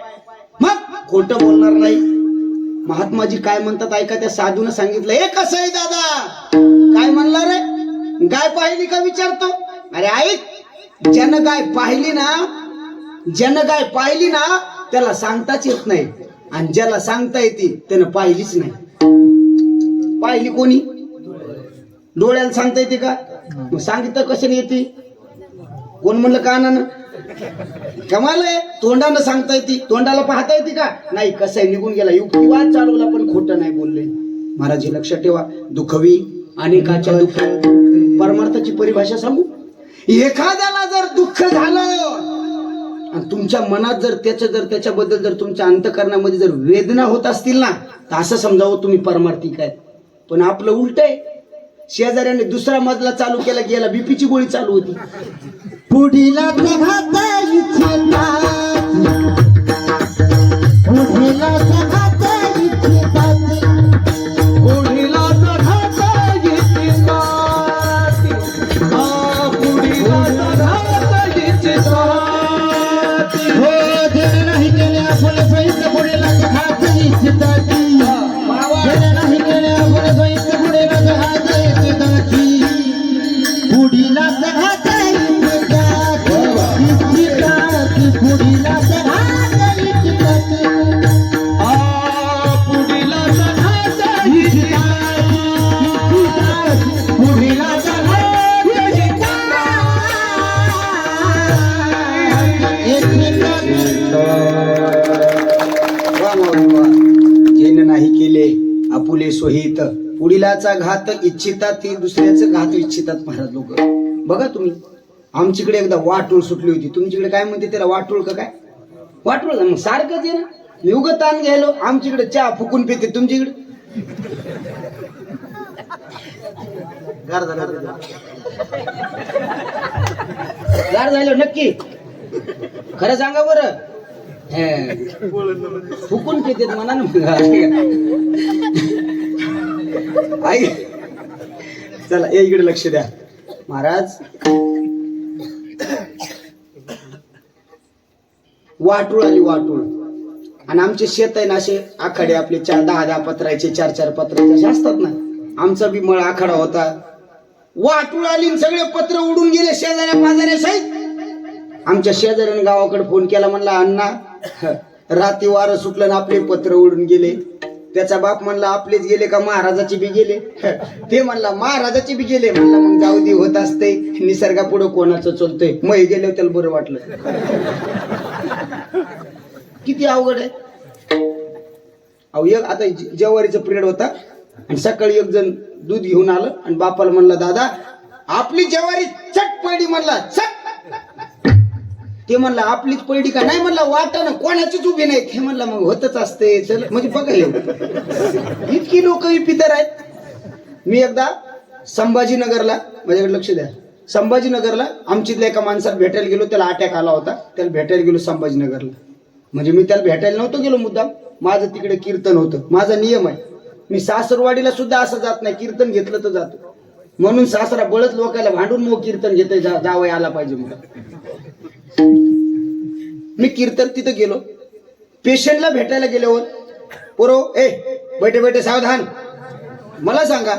मग खोटं बोलणार नाही. महात्माजी काय म्हणतात ऐका. त्या साधूनं सांगितलं, हे कसं आहे दादा? काय म्हणला रे? गाय पाहिली का विचारतो. अरे ऐक, ज्यानं गाय पाहिली ना त्याला सांगताच येत नाही, आणि ज्याला सांगता येते त्यानं पाहिलीच नाही. पाहिली कोणी? डोळ्याला सांगता येते का? मग सांगितलं कशाने येते? कोण म्हणलं कानानं? कमाल आहे. तोंडानं सांगता येते, तोंडाला पाहता येते का? नाही. कसं आहे, निघून गेला. युक्तिवाद चालवला पण खोटं नाही बोलले. महाराज लक्षात ठेवा, दुखवी अनेकाच्या दुःख. परमार्थाची परिभाषा सांगू. एखाद्याला जर दुःख झालं आणि तुमच्या मनात जर त्याच्याबद्दल जर तुमच्या अंतःकरणामध्ये जर वेदना होत असतील ना, तर असं समजावं तुम्ही परमार्थिक आहेत. पण आपलं उलट आहे. शेजाऱ्याने दुसरा मजला चालू केला, गेला बीपीची गोळी चालू होती. पुढीला घात इच्छितात, पुढीला घात इच्छितात, पुढीला घात इच्छितात, पुढीला घात इच्छितात. हो देणे नाही केले आपण सहित पुढीला घात इच्छितात, देणे नाही केले आपण सहित पुढीला घात इच्छितात, पुढीला घात इच्छितात, पुढीला घात इच्छितात, पुढीला घात इच्छितात, पुढीला जेने नाही केले आपुले सोहित, पुढीलाचा घात इच्छितात, ती दुसऱ्याचं घात इच्छितात. महाराज लोक बघा तुम्ही, आमच्याकडे एकदा वाटोळ सुटली होती. तुमच्याकडे काय म्हणते त्याला? वाटोळ का काय? वाटोळ मग सारखंच आहे ना. मी उगं ताण घ्यायलो. आमच्याकडे चहा फुकून पिते, तुमच्याकडे गार झालं नक्की. खरं सांगा बरं. फुकून पितेत म्हणा ना आई. चला या इकडे लक्ष द्या महाराज. वाटूळ आली वाटूळ आणि आमचे शेत आहे ना असे आखाडे आपले 10-10 पत्राचे 4-4 पत्राचे असे असतात ना. आमचा बी मळ आखाडा होता. वाटूळ आली आणि सगळे पत्र उडून गेले शेजाऱ्या पाजाऱ्या सहित. आमच्या शेजाऱ्याने गावाकडे फोन केला, म्हणला अण्णा रात्री वारं सुटलं ना आपले पत्र उडून गेले. त्याचा बाप म्हणला आपलेच गेले का महाराजाचे बी गेले. ते म्हणला महाराजाचे बी गेले. म्हणला मग जाऊ दे, होत असते निसर्गापुढं कोणाचं चलतंय. मग गेले त्याला बरं वाटलं. किती अवघड आहे अहो. एक आता जेवारीचा पिरियड होता आणि सकाळी एक जण दूध घेऊन आलं आणि बापाला म्हणला दादा आपली जेवारी चट पडली. म्हणला चट. ते म्हणला आपलीच पडली का नाही. म्हणला वाटाणं कोणाचीच उभी नाही. ते म्हणला मग होतच असते. चल म्हणजे बघा इतकी लोक पितर आहेत. मी एकदा संभाजीनगरला, माझ्याकडे लक्ष द्या, संभाजीनगरला आमच्यातल्या एका माणसाला भेटायला गेलो. त्याला अटॅक आला होता. त्याला भेटायला गेलो संभाजीनगरला. म्हणजे मी त्याला भेटायला नव्हतो गेलो मुद्दाम. माझं तिकडे कीर्तन होतं. माझा नियम आहे मी सासरवाडीला सुद्धा असं जात नाही. कीर्तन घेतलं तर जातो. म्हणून सासरा बळच लोकांना भांडून मग कीर्तन घेतोय. जावं आला पाहिजे मला. मी कीर्तन तिथं गेलो. पेशंटला भेटायला गेल्यावर पोरो बैठे बैठे सावधान. मला सांगा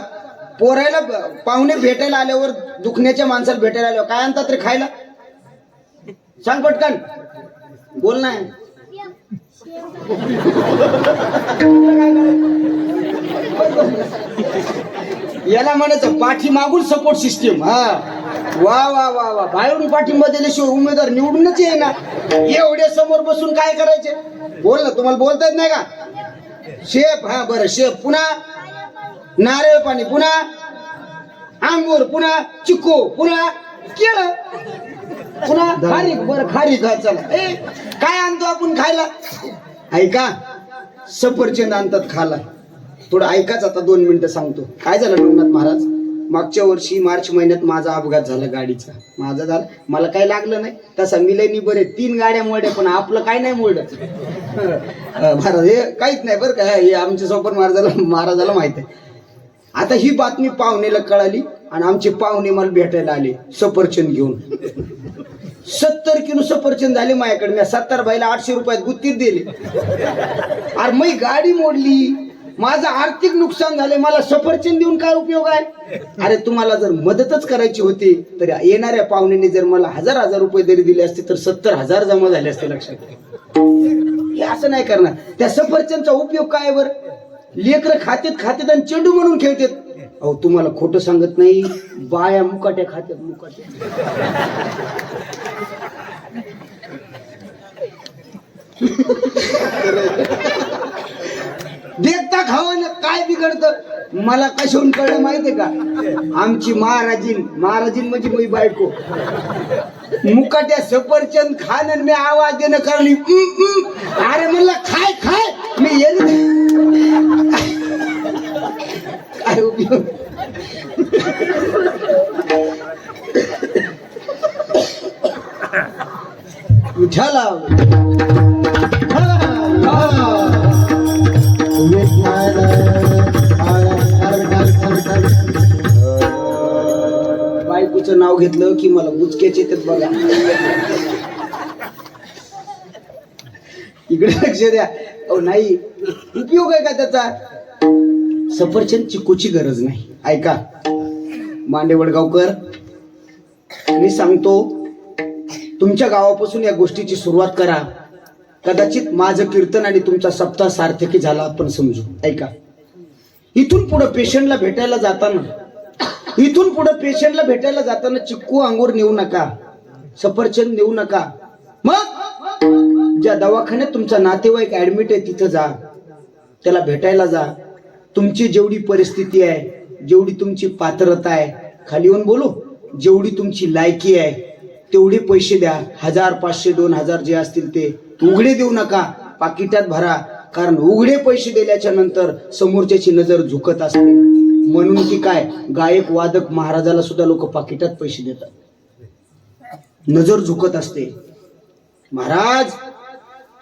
पोरायला पाहुणे भेटायला आल्यावर दुखण्याच्या माणसाला भेटायला आल्यावर काय आणतात रे खायला? सांग पटकन बोल नाही. याला म्हणायचं पाठी मागून सपोर्ट सिस्टीम. हा वा वा वा वा. बाहेरून पाठिंबा दिल्याशिवाय उमेदवार निवडूनच ये ना. एवढे समोर बसून काय करायचे? बोल ना. तुम्हाला बोलता येत नाही का? शेप. हा बरं शेप. पुन्हा नारळ पाणी. पुन्हा अंगूर. पुन्हा चिक्कू. पुन्हा केळं. पुन्हा खारीक. बरं खारीक. चला काय आणतो आपण खायला? ऐका सफरचंद आणतात खायला. थोडं ऐकाच आता 2 मिनिटं सांगतो. काय झालं लोकनाथ महाराज, मागच्या वर्षी मार्च महिन्यात माझा अपघात झाला गाडीचा. माझा झाला, मला काही लागलं नाही. तसा मिलनी बरे 3 गाड्या मोडल्या पण आपलं काय नाही मोडलं. महाराज हे काहीच नाही बरं का. हे आमच्या सोबत महाराजाला माहित आहे. आता ही बातमी पाहुणेला कळाली आणि आमचे पाहुणे मला भेटायला आले सफरचंद घेऊन. 70 किलो सफरचंद झाले माझ्याकडे. मी 70 बाईला 800 रुपयात गुत्तीत दिले. अरे मी गाडी मोडली, माझं आर्थिक नुकसान झाले, मला सफरचंद देऊन काय उपयोग आहे? अरे तुम्हाला जर मदतच करायची होती तर येणाऱ्या पाहुण्यांनी जर मला 1000 रुपये जरी दिले असते तर 70,000 जमा झाले असते. लक्षात हे असं नाही करणार. त्या सफरचंदचा उपयोग काय बर? लेकरं खातेत आणि चेंडू म्हणून खेळतात. अहो तुम्हाला खोटं सांगत नाही, बाया मुकाट्या खात्यात. मुकाट्या देखता खावं ना काय बिघडतं. मला कशाहून कळलं माहितीये का? आमची महाराजीन म्हणजे मी बायको मुकाट्या सफरचंद खान आणि मी आवाज देणं कारण अरे म्हणलं खाय खाय. मी येईल काय उपयोग? विठाला बायकोचं नाव घेतलं की मला बुचक्याचे येतात बघा. इकडे लक्ष द्या. अहो नाही उपयोग आहे का त्याचा? सफरचंद चिकूची गरज नाही. ऐका मांडेवडगावकर, मी सांगतो तुमच्या गावापासून या गोष्टीची सुरुवात करा. कदाचित माझं कीर्तन आणि तुमचा सप्ताह सार्थकी झाला आपण समजू. ऐका इथून पुढे पेशंटला भेटायला जाताना चिक्कू अंगूर नेऊ नका, सफरचंद नेऊ नका. मग ज्या दवाखान्यात तुमचा नातेवाईक ऍडमिट आहे तिथं जा, त्याला भेटायला जा. तुमची जेवढी परिस्थिती आहे, जेवढी तुमची पात्रता आहे, खाली येऊन बोलू, जेवढी तुमची लायकी आहे तेवढे पैसे द्या. 1000, 500, 2000 जे असतील ते उघडे देऊ नका, पाकिटात भरा. कारण उघडे पैसे दिल्याच्या नंतर समोरच्याची नजर झुकत असते. म्हणून की काय गायक वादक महाराजाला सुद्धा लोक पाकिटात पैसे देतात, नजर झुकत असते. महाराज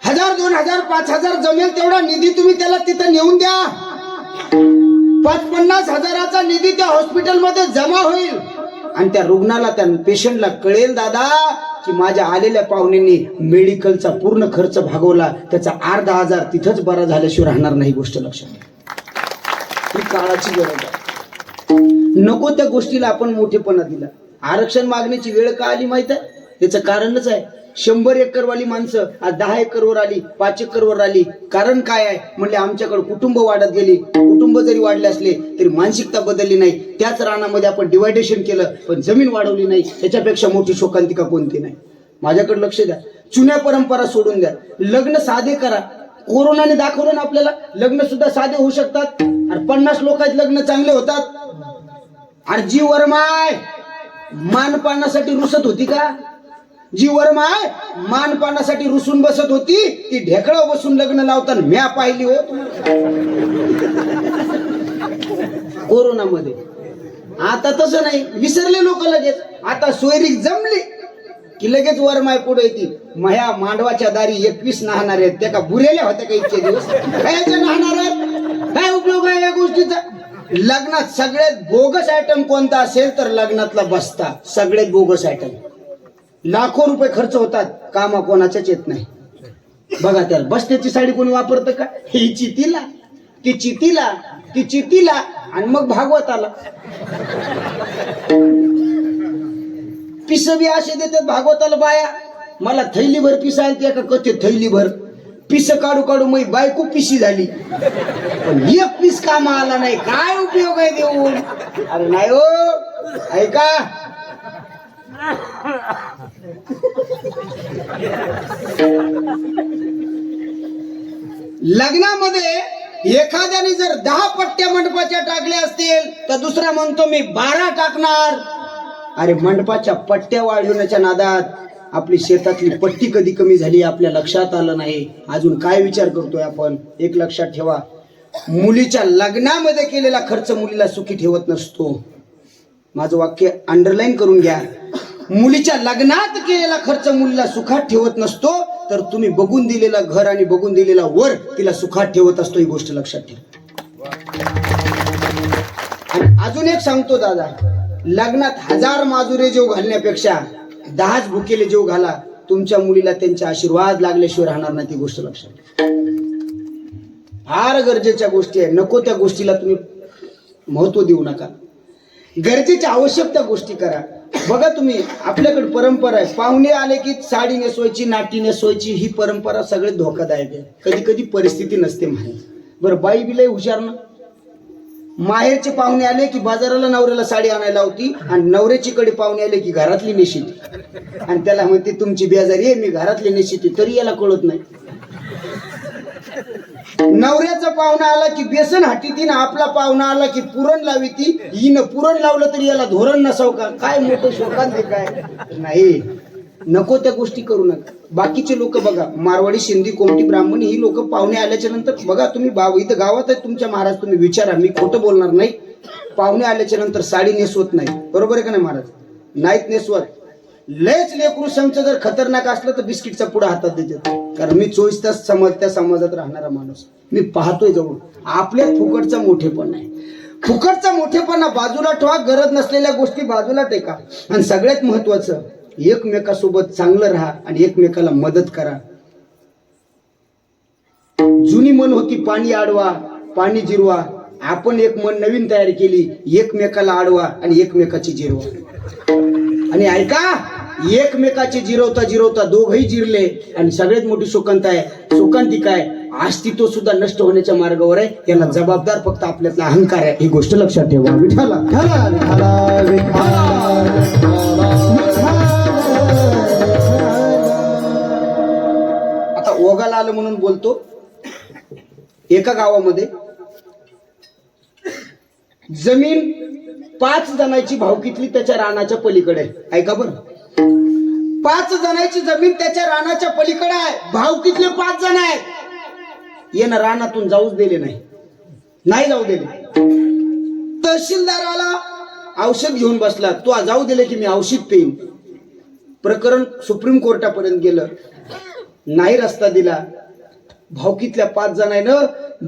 1000 2000 5000 जमेल तेवढा निधी तुम्ही त्याला तिथं नेऊन द्या. 50 हजाराचा निधी त्या हॉस्पिटलमध्ये जमा होईल आणि त्या रुग्णाला त्या पेशंटला कळेल दादा की माझ्या आलेल्या पाहुण्यांनी मेडिकलचा पूर्ण खर्च भागवला, त्याचा अर्धा हजार तिथंच बरा झाल्याशिवाय राहणार नाही. गोष्ट लक्षात घ्या, ही काळाची गरज आहे. नको त्या गोष्टीला आपण मोठेपणा दिला. आरक्षण मागण्याची वेळ का आली माहित आहे? त्याचं कारणच आहे. 100 एकरवाली माणसं आज 10 एकरवर आली, 5 एकरवर आली. कारण काय आहे म्हणले, आमच्याकडे कुटुंब वाढत गेली. कुटुंब जरी वाढले असले तरी मानसिकता बदलली नाही. त्याच रानामध्ये आपण डिवायडेशन केलं पण जमीन वाढवली नाही. त्याच्यापेक्षा मोठी शोकांतिका कोणती नाही. माझ्याकडे लक्ष द्या. जुन्या परंपरा सोडून द्या. लग्न साधे करा. कोरोनाने दाखवलं ना आपल्याला, लग्न सुद्धा साधे होऊ शकतात. आणि 50 लोकांचे लग्न चांगले होतात. आणि जी वरमाय मानपानासाठी रुसत होती का? जी वरमाय मानपानासाठी रुसून बसत होती ती ढेकळा बसून लग्न लावताना म्या पाहिली हो कोरोनामध्ये. आता तसं नाही, विसरले लोक लगेच. आता सोयरीक जमली की लगेच वरमाय पुढे येते. मह्या मांडवाच्या दारी 21 नाहणार आहेत. त्या का बुरेल्या होत्या का इतके दिवस? कायच्या नाहणार आहेत? काय उपयोग आहे या गोष्टीचा? लग्नात सगळ्यात बोगस आयटम कोणता असेल तर लग्नातला बसता सगळ्यात बोगस आयटम. लाखो रुपये खर्च होतात, कामा कोणाच्याच येत नाही. बघा त्याला बसत्याची साडी कोणी वापरतं का? ही चितीला, ती चितीला, ती चितीला आणि मग भागवताला. पिसं बी असे देतात भागवताला बाया. मला थैलीभर पिस आली एका कथेत, थैलीभर पिस काढू काढू मग बायको पिशी झाली. पण एक पीस कामा आला नाही. काय उपयोग आहे देऊन? अरे नाही हो, ऐका. लग्नामध्ये एखाद्याने जर 10 पट्ट्या मंडपाच्या टाकल्या असतील तर दुसरा म्हणतो मी 12 टाकणार. अरे मंडपाच्या पट्ट्या वाढवण्याच्या नादात आपली शेतातली पट्टी कधी कमी झाली आपल्या लक्षात आलं नाही. अजून काय विचार करतोय आपण? एक लक्षात ठेवा, मुलीच्या लग्नामध्ये केलेला खर्च मुलीला सुखी ठेवत नसतो. माझं वाक्य अंडरलाईन करून घ्या. मुलीच्या लग्नात केलेला खर्च मुलीला सुखात ठेवत नसतो, तर तुम्ही बघून दिलेला घर आणि बघून दिलेला वर तिला सुखात ठेवत असतो. ही गोष्ट लक्षात ठेवा. आणि अजून एक सांगतो दादा, लग्नात 1000 माजुरे जेव घालण्यापेक्षा 10 भुकेले जेव घाला. तुमच्या मुलीला त्यांचे आशीर्वाद लागल्याशिवाय राहणार नाही. ती गोष्ट लक्षात ठेवा. फार गरजेच्या गोष्टी आहे. नको त्या गोष्टीला तुम्ही महत्व देऊ नका. गरजेच्या आवश्यक त्या गोष्टी करा. बघा तुम्ही, आपल्याकडे परंपरा आहे, पाहुणे आले की साडी नेसवायची, नाटी नेसवायची. ही परंपरा सगळे धोकादायक आहे. कधी कधी परिस्थिती नसते माहीत. बरं, बाई बिलाई हुशार ना. माहेरचे पाहुणे आले की बाजाराला नवऱ्याला साडी आणायला होती आणि नवऱ्याची कडे पाहुणे आले की घरातली नेशिती. आणि त्याला म्हणते तुमची बेजारी आहे, मी घरातली नेशिती. तरी याला कळत नाही. नवऱ्याचा पाहुणा आला की बेसन हाटीती ना आपला पाहुणा आला की पुरण लावी ती. हिनं पुरण लावलं तरी याला धोरण नसाव का? काय मोठं शोकांत काय नाही. नको त्या गोष्टी करू नका. बाकीचे लोक बघा, मारवाडी, सिंधी, कोमटी, ब्राह्मण ही लोक पाहुणे आल्याच्या नंतर बघा तुम्ही, इथं गावात आहे तुमच्या महाराज, तुम्ही विचारा, मी खोटं बोलणार नाही. पाहुणे आल्याच्या नंतर साडी नेसवत नाही. बरोबर आहे का नाही महाराज? नाहीत नेसवत. लयच लेकरू समचं जर खतरनाक असलं तर बिस्किटचा पुढा हातात देतात. कारण मी 24 तास त्या समाजात राहणारा माणूस, मी पाहतोय जवळ. आपल्यात फुकटचा मोठेपणा आहे. फुकटचा मोठेपणा बाजूला ठेवा. गरज नसलेल्या गोष्टी बाजूला टेका. आणि सगळ्यात महत्वाचं, एकमेकासोबत चांगलं राहा आणि एकमेकाला मदत करा. जुनी मन होती पाणी अडवा पाणी जिरवा. आपण एक मन नवीन तयारी केली, एकमेकाला अडवा आणि एकमेकाची जिरवा. आणि ऐका, एकमेकाचे जिरवता जिरवता दोघही जिरले. आणि सगळ्यात मोठी शोकांतिका आहे, अस्तित्व सुद्धा नष्ट होण्याच्या मार्गावर आहे. याला जबाबदार फक्त आपल्यातला अहंकार आहे. ही गोष्ट लक्षात ठेवा. विठाला आता ओगाला आलं म्हणून बोलतो. एका गावामध्ये जमीन 5 जणांची भावकीतली त्याच्या रानाच्या पलीकडे आहे. ऐका बरं, 5 जणांची जमीन त्याच्या रानाच्या पलीकडे आहे. भावकीतले 5 जण आहेत. येणं रानातून जाऊच दिले नाही जाऊ दिले. तहसीलदाराला औषध घेऊन बसला. तो जाऊ दिले की मी औषध पेईन. प्रकरण सुप्रीम कोर्टापर्यंत गेलं. नाही रस्ता दिला. भावकीतल्या 5 जणांना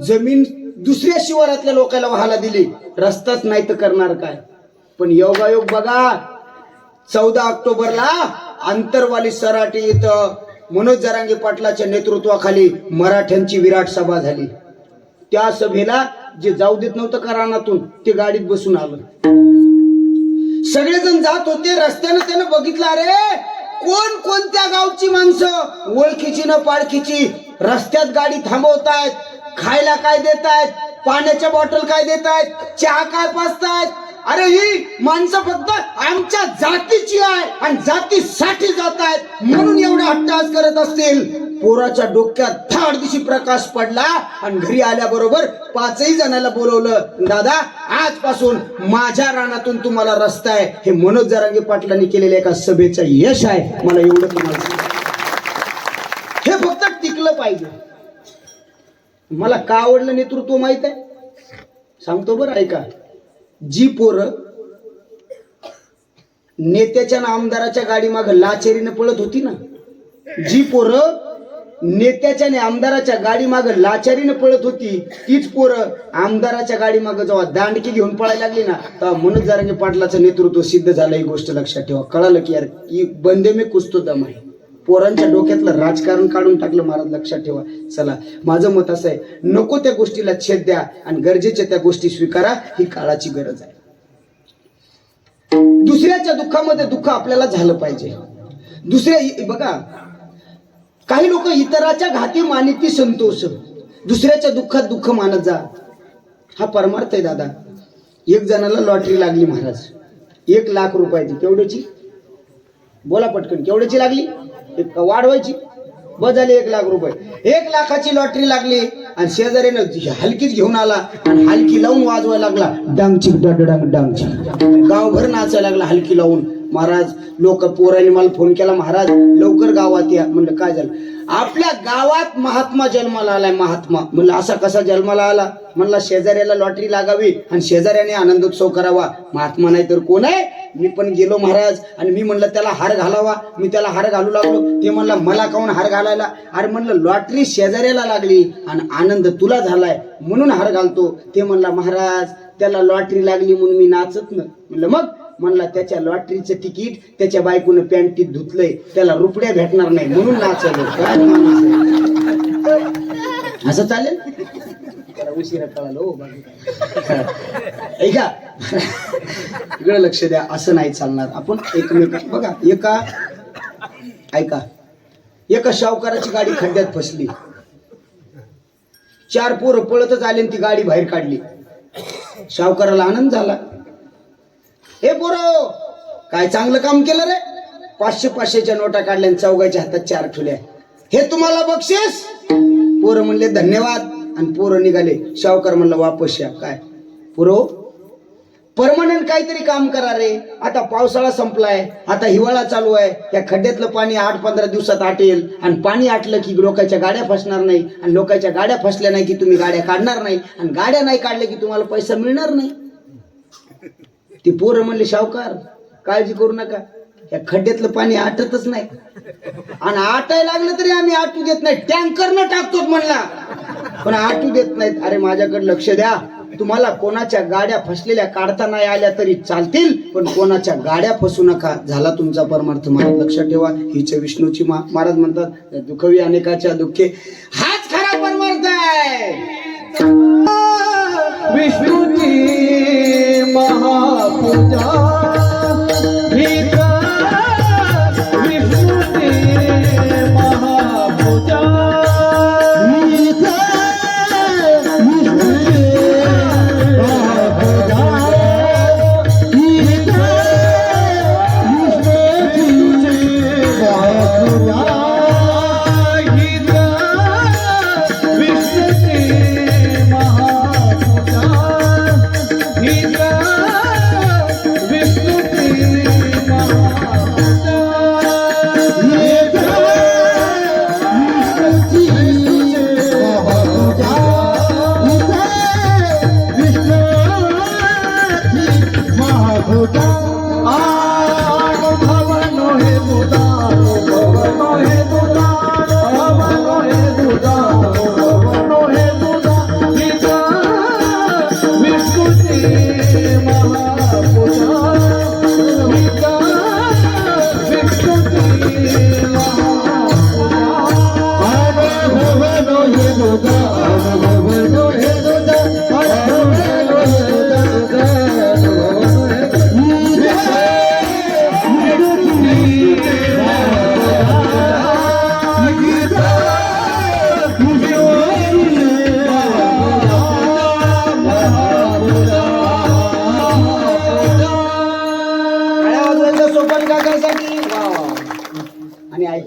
जमीन दुसऱ्या शिवारातल्या लोकांना व्हायला दिली. रस्ताच नाही तर करणार काय. पण योगायोग बघा, 14 ऑक्टोबरला आंतरवाली सराटी इथं मनोज जरांगे पाटलाच्या नेतृत्वाखाली मराठ्यांची विराट सभा झाली. त्या सभेला जे जाऊ देत नव्हतं का रानातून, ते गाडीत बसून आलं. सगळेजण जात होते. रस्त्यानं त्यानं बघितलं, अरे कोण कोणत्या गावची माणसं, ओळखीची न पाळखीची, रस्त्यात गाडी थांबवतायत, खायला काय देतायत, पाण्याच्या बॉटल काय देतायत, चहा काय पाजतायत. अरे ही माणसं फक्त आमच्या जातीची आहे आणि जातीसाठी जात आहेत म्हणून एवढा हट्टास करत असतील. पोराच्या डोक्यात थाड दिशी प्रकाश पडला आणि घरी आल्याबरोबर 5ही जणांना बोलवलं. दादा, आजपासून माझ्या रानातून तुम्हाला रस्ता आहे. हे मनोज जरांगे पाटलांनी केलेल्या एका सभेचं यश आहे. मला एवढं तुम्हाला हे फक्त टिकलं पाहिजे. मला का आवडलं नेतृत्व माहित आहे, सांगतो बरं, ऐका. जी पोरं नेत्याच्या ना आमदाराच्या गाडी माग लाचेरीने पळत होती ना, जी पोरं नेत्याच्या ने आमदाराच्या गाडी माग लाचारीने पळत होती, तीच पोरं आमदाराच्या गाडी माग जेव्हा दांडकी घेऊन पळायला लागली ना, तेव्हा मनोज जरांगे पाटलाचं नेतृत्व सिद्ध झालं. ही गोष्ट लक्षात ठेवा. कळालं की यार की बंदे में कुछ तो दम आहे. पोरांच्या डोक्यातलं राजकारण काढून टाकलं महाराज. लक्षात ठेवा. चला, माझं मत असं आहे, नको त्या गोष्टीला छेद द्या आणि गरजेच्या त्या गोष्टी स्वीकारा. ही काळाची गरज आहे. दुसऱ्याच्या दुःखामध्ये दुःख आपल्याला झालं पाहिजे. बघा, काही लोक इतराच्या घाती मानिती संतोष, दुसऱ्याच्या दुःखात दुःख मानत जा. हा परमार्थ आहे दादा. एक जणाला लॉटरी लागली महाराज, 1 लाख रुपयाची. केवढ्याची बोला पटकन, केवढ्याची लागली? एक वाढवायची बस झाली 1 लाख रुपये. 1 लाखाची लॉटरी लागली आणि शेजारीनं हलकीच घेऊन आला आणि हलकी लावून वाजवायला लागला. डांगची डांग डांगची, गावभर नाचायला लागला हलकी लावून. महाराज, लोक पोरांनी मला फोन केला, महाराज लवकर गावात या. म्हणलं काय झालं? आपल्या गावात महात्मा जन्माला आलाय. महात्मा. म्हणलं असा कसा जन्माला आला? म्हणला शेजाऱ्याला लॉटरी लागावी आणि शेजाऱ्याने आनंदोत्सव करावा. महात्मा नाही तर कोण आहे? मी पण गेलो महाराज आणि मी म्हणलं त्याला हार घालावा. मी त्याला हार घालू लागलो. ते म्हणला मला काऊन हार घालायला? अरे म्हणलं लॉटरी शेजाऱ्याला लागली आणि आनंद तुला झालाय म्हणून हार घालतो. ते म्हणला महाराज त्याला लॉटरी लागली म्हणून मी नाचत ना. म्हणलं मग? म्हणला त्याच्या लॉटरीचं तिकीट त्याच्या बायकोनं पॅन्टीत धुतलंय, त्याला रुपड्या भेटणार नाही म्हणून नाचलं. काय माणूस असं चालेल? त्याला उशिरा कळालं हो. ऐका, इकडे लक्ष द्या. असं नाही चालणार. आपण एकमेक बघा. एका शावकाराची गाडी खड्ड्यात फसली. 4 पोरं पळतच आले आणि ती गाडी बाहेर काढली. शावकाराला आनंद झाला. हे पोरो, काय चांगलं काम केलं रे. 500-500च्या नोटा काढल्या आणि चौघाच्या हातात 4 ठेवल्या. हे तुम्हाला बक्षीस. पोरं म्हणले धन्यवाद आणि पोरं निघाले. शावकार म्हणला वापस या. काय पोरो, परमनंट काहीतरी काम करा रे. आता पावसाळा संपलाय, आता हिवाळा चालू आहे. या खड्ड्यातलं पाणी 8-15 दिवसात आटेल आणि पाणी आटलं की लोकांच्या गाड्या फसणार नाही आणि लोकांच्या गाड्या फसल्या नाही की तुम्ही गाड्या काढणार नाही आणि गाड्या नाही काढल्या की तुम्हाला पैसा मिळणार नाही. ती पोरं म्हणले शावकार काळजी करू नका, या खड्ड्यातलं पाणी आटतच नाही आणि आटायला लागलं तरी आम्ही आटू देत नाही. टँकरनं टाकतो म्हणला पण आटू देत नाहीत. अरे माझ्याकडे लक्ष द्या. तुम्हाला कोणाच्या गाड्या फसलेल्या काढता नाही आल्या तरी चालतील पण कोणाच्या गाड्या फसू नका. झाला तुमचा परमार्थ. महाराज लक्षात ठेवा. हीच विष्णूची महाराज म्हणतात दुःखवी अनेकाच्या दुःखे. हाच खरा परमार्थ आहे. विष्णूची महापूजा हीच विष्णूची महापूजा.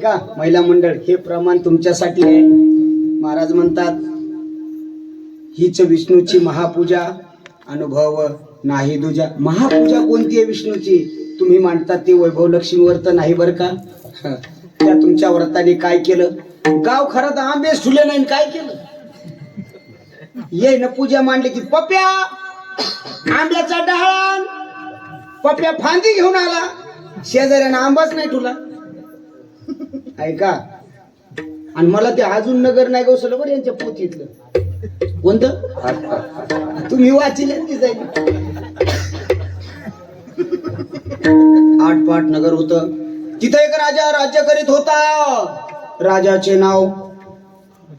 ऐका महिला मंडळ, हे प्रमाण तुमच्यासाठी आहे. महाराज म्हणतात हीच विष्णूची महापूजा, अनुभव नाही दुजा. महापूजा कोणती आहे विष्णूची? तुम्ही मांडतात ते वैभव लक्ष्मी व्रत नाही बरं का. त्या तुमच्या व्रताने काय केलं? गाव खरं तर आंबेच ठुले नाही, काय केलं? ये न पूजा मांडली की पप्या आंब्याचा डहाळ, पप्या फांदी घेऊन आला, शेजाऱ्यानं आंबाच नाही ठुला. ऐका, आणि मला ते अजून नगर नाही गवसलं बरं यांच्या पोथीतलं. कोणतं? तुम्ही वाचिले ती जाईल. 8 पाट नगर होत. तिथं एक राजा राज्य करीत होता. राजाचे नाव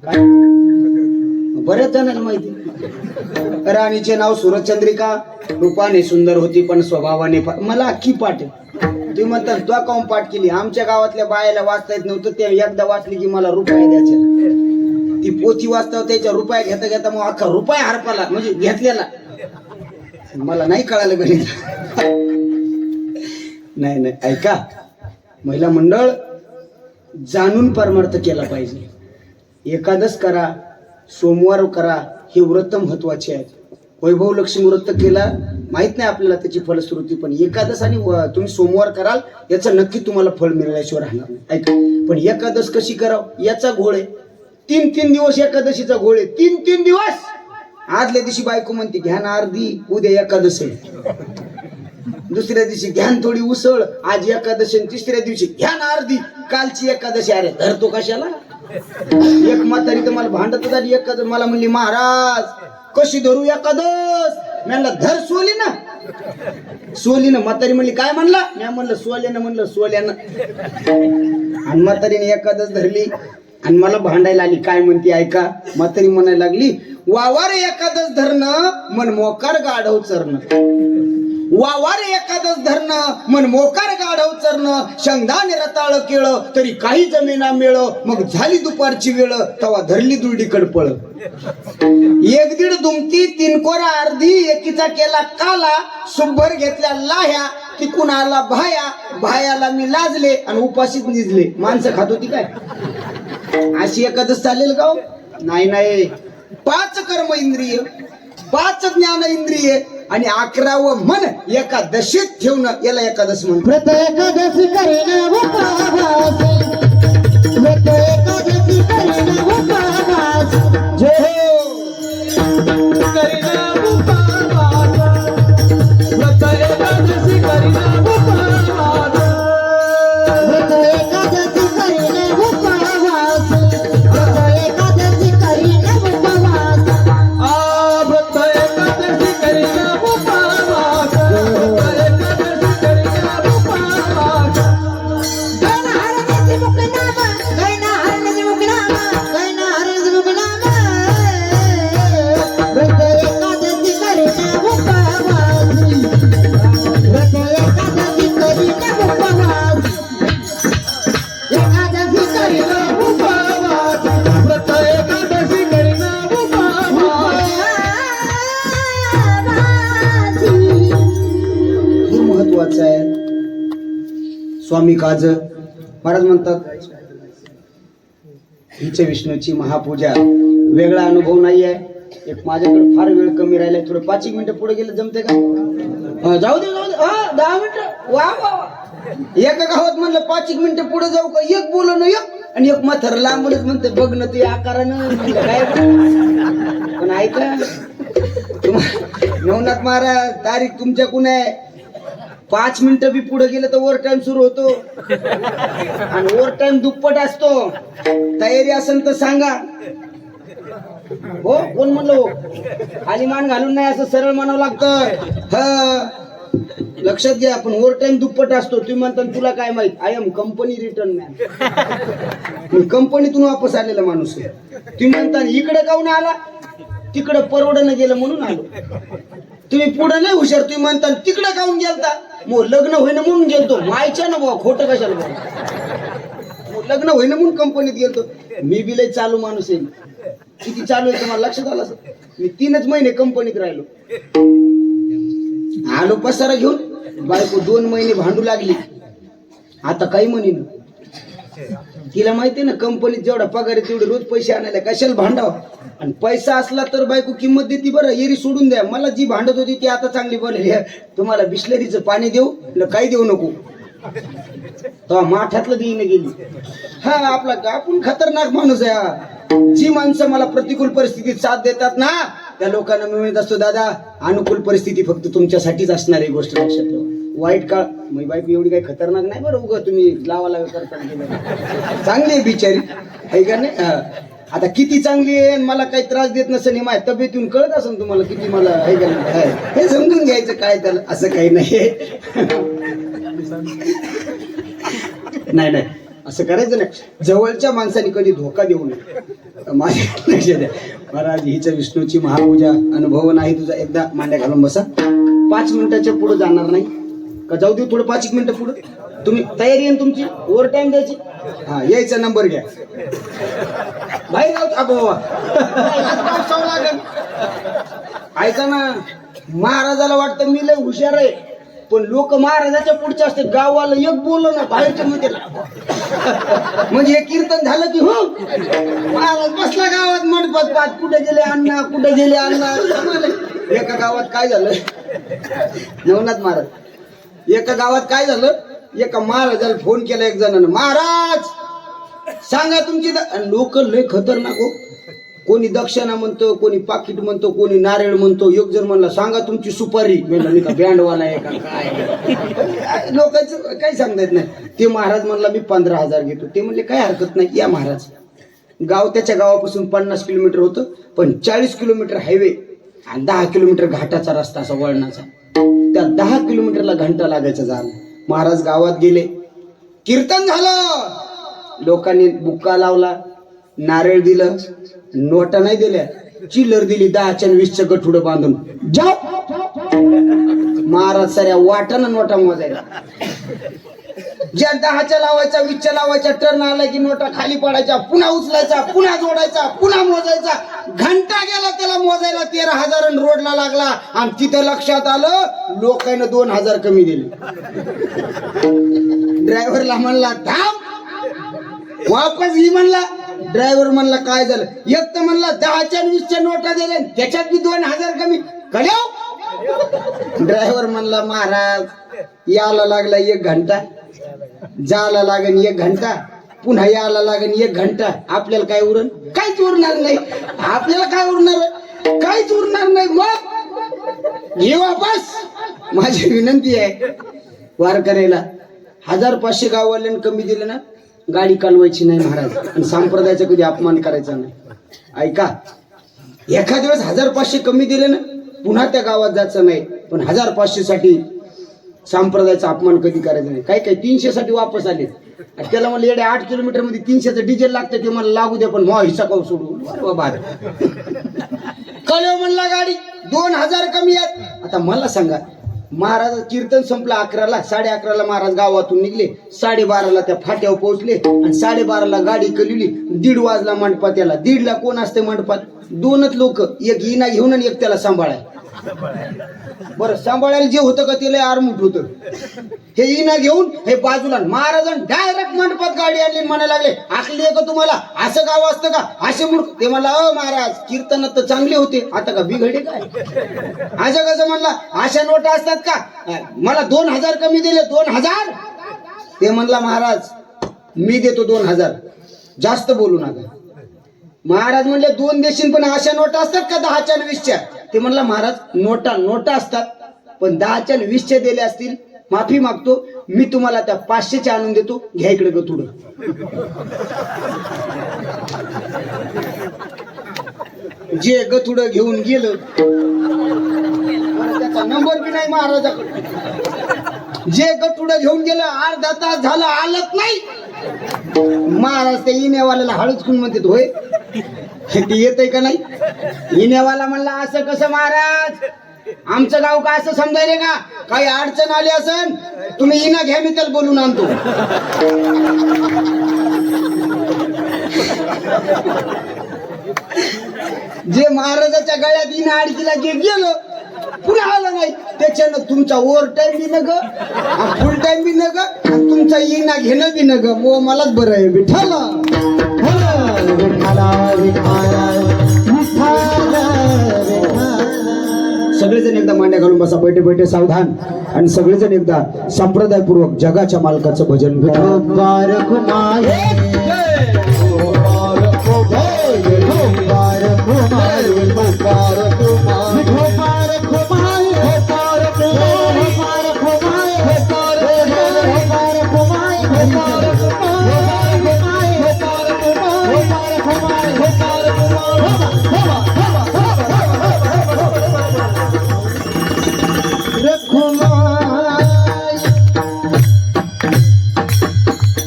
काय? बऱ्याच जणांना माहिती. राणीचे नाव सुरचंद्रिका. रूपाने सुंदर होती पण स्वभावाने मला अख्खी पाठ आहे. तुम्ही म्हणतात तुला काऊन पाठ केली? आमच्या गावातल्या बायाला वाचता येत नव्हतं, ते एकदा वाचली की मला रुपये द्यायचे. ती पोथी वाचता त्याच्या रुपया घेता घेता मग अख्खा रुपया हरपाला, म्हणजे घेतलेला. मला नाही कळालं गणित. नाही नाही, ऐका महिला मंडळ, जाणून परमार्थ केला पाहिजे. एकादश करा, सोमवार करा, हे व्रत महत्वाचे आहेत. वैभव लक्ष्मी व्रत केला माहित नाही आपल्याला त्याची फलश्रुती, पण एकादश आणि तुम्ही सोमवार कराल याचं नक्की तुम्हाला फळ मिळाल्याशिवाय राहणार नाही. ऐका, पण एकादश कशी करावं याचा घोळ आहे. 3 दिवस एकादशीचा घोळ आहे. 3 दिवस. आदल्या दिवशी बायको म्हणते घ्यान अर्धी, उद्या एकादश आहे. दुसऱ्या दिवशी घ्यान थोडी उसळ, आज एकादशी. तिसऱ्या दिवशी घ्यान अर्धी, कालची एकादशी. अरे धरतो कशाला? एक म्हातारी तर मला भांडत झाली. एकादश मला म्हणली महाराज कशी धरू एकादश? म्हणलं धर सोलीनं. सोलीनं. म्हातारी म्हणली काय म्हणला? मी म्हणलं सोल्यानं. म्हणलं सोल्यानं. आणि म्हातारीने एकादश धरली आणि मला भांडायला आली. काय म्हणते ऐका, म्हातारी म्हणायला लागली वावर एकादश धरणं मन मोकार गाढव चरणं. वावर एकादश धरणं मन मोकार गाढव चरणं. शेंगदाणे रताळ केळ तरी काही जमिना मेळ. मग झाली दुपारची वेळ तवा धरली दुरडी कडपळ. 1-1.5 दुमती 3 कोरा अर्धी. एकीचा केला काला, सुंभर घेतल्या लाह्या. तिकून आला भाया, भायाला मी लाजले आणि उपाशीच निजले. माणसं खात होती काय? अशी एकादश चालेल का? नाही नाही. 5 कर्म इंद्रिय, 5 ज्ञान इंद्रिय आणि 11वं मन एकादशीत ठेवणं याला एकादश म्हणतात. व्रत एकादशी करीन उपवास, व्रत एकादशी करीन उपवास. जय हो करीना उपवास, व्रत एकादशी करीना उपवास, व्रत एकादशी करीन उपवास, व्रत एकादशी करीन उपवास. व्रत एकादशी करीना उपवास, व्रत एकादशी करीना उपवास. गैना हरण्याची मुकनामा, गैना हरण्याची मुकनामा, गैना हरण्याची मुकनामा. व्रत एकादशी करीन उपवास, व्रत एकादशी करीन उपवास. एकादशी करीन उपवास, व्रत एकादशी करीना उपवास. हे महत्वाचं आहे. स्वामी काज महाराज म्हणतात हीच विष्णूची महापूजा. वेगळा अनुभव नाही आहे. एक माझ्याकडे फार वेळ कमी राहिलाय. थोडं 5 मिनिटं पुढे गेलं जमते का? जाऊ दे जाऊ दे. 10 मिनिटं. वा वा वा. एका गावात म्हणलं 5 मिनिटं पुढे जाऊ का? एक बोल ना एक आणि एक म्हातार लांबूनच म्हणते बघ ना ते आकारानं. म्हणलं काय? पण ऐका नवनाथ महाराज, तारीख तुमच्याकडून आहे. 5 मिनिटं बी पुढे गेलं तर ओव्हर टाइम सुरू होतो आणि ओव्हर टाइम दुप्पट असतो. तयारी असेल तर सांगा. हो कोण म्हणलं हो? खाली मान घालून नाही, असं सरळ म्हणावं लागतं. लक्षात घ्या. पण ओव्हर टाइम दुप्पट असतो. तुम्ही म्हणता तुला काय माहित? I am company return man. कंपनीतून वापस आलेला माणूस आहे. तुम्ही म्हणता इकडे काऊन आला? तिकडे परवडणं गेलं म्हणून आलो. तुम्ही पुढे नाही हुशार. तुम्ही म्हणता तिकडे काऊन गेलता? मग लग्न होईना म्हणून गेलतो. मायच्या ना भाऊ, खोटं कशाला बोल. लग्न होईना म्हणून कंपनीत गेलतो. मी बी लय चालू माणूस आहे. किती चालू आहे तुम्हाला लक्षात आलं असं? मी 3च महिने कंपनीत राहिलो. आलो पसारा घेऊन. बायको 2 महिने भांडू लागली. आता काही म्हणीन तिला माहिती ना कंपनीत जेवढा पगार आहे तेवढे रोज पैसे आणायला कशाला भांडाव. आणि पैसा असला तर बायको किंमत देते. बरं एरी सोडून द्या, मला जी भांडत होती ती आता चांगली बोलली, तुम्हाला बिस्लरीचं पाणी देऊ न काही देऊ नको, तो माठातलं देईन गेली. हा आपला आपण खतरनाक माणूस आहे हा. जी माणसं मला प्रतिकूल परिस्थितीत साथ देतात ना त्या लोकांना मी म्हणत असतो, दादा अनुकूल परिस्थिती फक्त तुमच्यासाठीच असणार आहे, गोष्ट लक्षात ठेवा. वाईट काळ मी बायको एवढी काही खतरनाक नाही बरं, उगा तुम्ही लावा करता चांगली आहे बिचारी आहे का नाही. आता किती चांगली आहे मला काही त्रास देत नसेल हे माझ्या तब्येतून कळत असेल तुम्हाला किती मला आहे का नाही, हे समजून घ्यायचं काय त्याला असं काही नाही. नाही नाही असं करायचं नाही. जवळच्या माणसाने कधी धोका देऊ नये. माझ्या लक्षात द्या महाराज, हिचं विष्णूची महापूजा अनुभव नाही तुझा. एकदा मांड्या घालून बसा. 5 मिनिटाच्या पुढे जाणार नाही का? जाऊ देऊ थोडं 5 मिनिटं पुढे. तुम्ही तयारी आहे तुमची, ओव्हर टाइम द्यायची. हा यायचा नंबर घ्या. बाहेर जाऊ ऐका ना, महाराजाला वाटतं मी लय हुशार आहे, पण लोक महाराजाच्या पुढचे असते. गाववाला एक बोललं ना बाहेरच्या मध्ये म्हणजे हे कीर्तन झालं की हो महाराज बसला गावात मंडपात पाच, कुठे गेले अण्णा, कुठे गेले अण्णा. एका गावात काय झालं नवनाथ महाराज, एका गावात काय झालं, एका महाराजाला फोन केला एक जणांना, महाराज सांगा तुमची. लोक लय खतरनाक हो. कोणी दक्षिणा म्हणतो, कोणी पाकिट म्हणतो, कोणी नारळ म्हणतो. एक जण म्हणला सांगा तुमची सुपारी. म्हणलं का बँडवाला आहे का काय, लोकांचं काही सांगता येत नाही. ते महाराज म्हणला मी 15,000 घेतो. ते म्हणले काय हरकत नाही या महाराज. गाव त्याच्या गावापासून 50 किलोमीटर होतं, पण 40 किलोमीटर हायवे आणि 10 किलोमीटर घाटाचा रस्ता असा वळणाचा. त्या 10 किलोमीटरला घंटा लागायचा झाला. महाराज गावात गेले, कीर्तन झालं, लोकांनी बुक्का लावला, नारळ दिलं, नोटा नाही दिल्या, चिल्लर दिली 10च्या 20च्या गठुडं बांधून. जाऊ महाराज साऱ्या वाटानं नोटा मोजायला. ज्या 10च्या लावायचा 20च्या लावायचा टर्न आला की नोटा खाली पडायच्या, पुन्हा उचलायचा, पुन्हा जोडायचा, पुन्हा मोजायचा. घंटा गेला त्याला मोजायला 13,000 रोडला लागला. आणि तिथं लक्षात आलं लोकांना 2,000 कमी दिले. ड्रायव्हरला म्हणला थांब, वापस ही म्हणला. ड्रायव्हर म्हणला काय झालं, एक तर म्हणला 10च्या 20च्या नोटा दिल्या, त्याच्यात बी 2,000 कमी कळव. ड्रायव्हर म्हणला महाराज याला लागला 1 घंटा, जायला लागेल 1 घंटा, पुन्हा यायला लागेल 1 घंटा. आपल्याला काय उरण, काहीच उरणार नाही. आपल्याला काय उरणार, काहीच उरणार नाही. मग ये वापस. माझी विनंती आहे वारकऱ्याला, 1,000-500 गाववाल्यानं कमी दिले ना गाडी कालवायची नाही महाराज, आणि संप्रदायाचा कधी अपमान करायचा नाही. ऐका, एखाद्या वेळेस 1,000-500 कमी दिले ना पुन्हा त्या गावात जायचं नाही, पण 1,000-500 साठी संप्रदायाचा अपमान कधी करायचा नाही. काही काही 300 साठी वापस आले. त्याला मला येडे 8 किलोमीटर मध्ये 300चं डिझेल लागतं, ते मला लागू दे पण मग हिस्सा काऊ सोडू बाबा. कळव म्हणला गाडी 2,000 कमी आहेत. आता मला सांगा, महाराज कीर्तन संपलं 11ला, 11:30ला महाराज गावातून निघले, 12:30ला त्या फाट्यावर पोहोचले, आणि 12:30ला गाडी कलिवली. 1:30 वाजला मंडपात याला. 1:30ला कोण असते मंडपात, 2च लोक, एक इना घेऊन आणि एक त्याला सांभाळाय. बरं सांभाळायला जे होतं का ते लय आरमुठ होतं. हे इना घेऊन हे बाजूला, महाराजांनी डायरेक्ट मंडपात गाडी आणली. म्हणायला लागले आखली आहे का तुम्हाला, असं गाव असतं का, असे मूर्ख. ते म्हणला अ महाराज कीर्तनात तर चांगले होते, आता का बिघडे काय. असं कसं म्हणला, अशा नोटा असतात का, मला 2,000 कमी दिले 2,000. ते म्हणला महाराज मी देतो 2,000, जास्त बोलू नका. महाराज म्हणले 2 देशील पण अशा नोटा असतात का 10च्या 20च्या. ते म्हणला महाराज नोटा असतात, पण 10च्या 20च्या दिल्या असतील, माफी मागतो, मी तुम्हाला त्या 500च्या आणून देतो, घ्या इकडे गथुडं. जे गथुडं घेऊन गेलं, त्याचा नंबर बी नाही महाराजाकडे. जे गथुडं घेऊन गेलं, अर्धा तास झाला आलत नाही. महाराज ते इनेवाल्याला हळूच खून म्हणतात, होय ते येतय का नाही. इनेवाला म्हणला असं कसं महाराज, आमचं गाव का असं समजायले का, काही अडचण आली असन तुम्ही इना घ्या, मी त्याला बोलून आणतो. जे महाराजाच्या गळ्यात इना अडकीला जे गेलो, पुन्हा आलं नाही त्याच्यानं तुमचा ओव्हर टाइम बी न ग फुल टाइम बी न ग आणि तुमचा येणं घेणं बी न ग मो मलाच बरं आहे विठ्ठल सगळेजण एकदा मांड्या घालून बसा बैठे बैठे सावधान आणि सगळेजण एकदा संप्रदायपूर्वक जगाच्या मालकाचं भजन मुबारक माये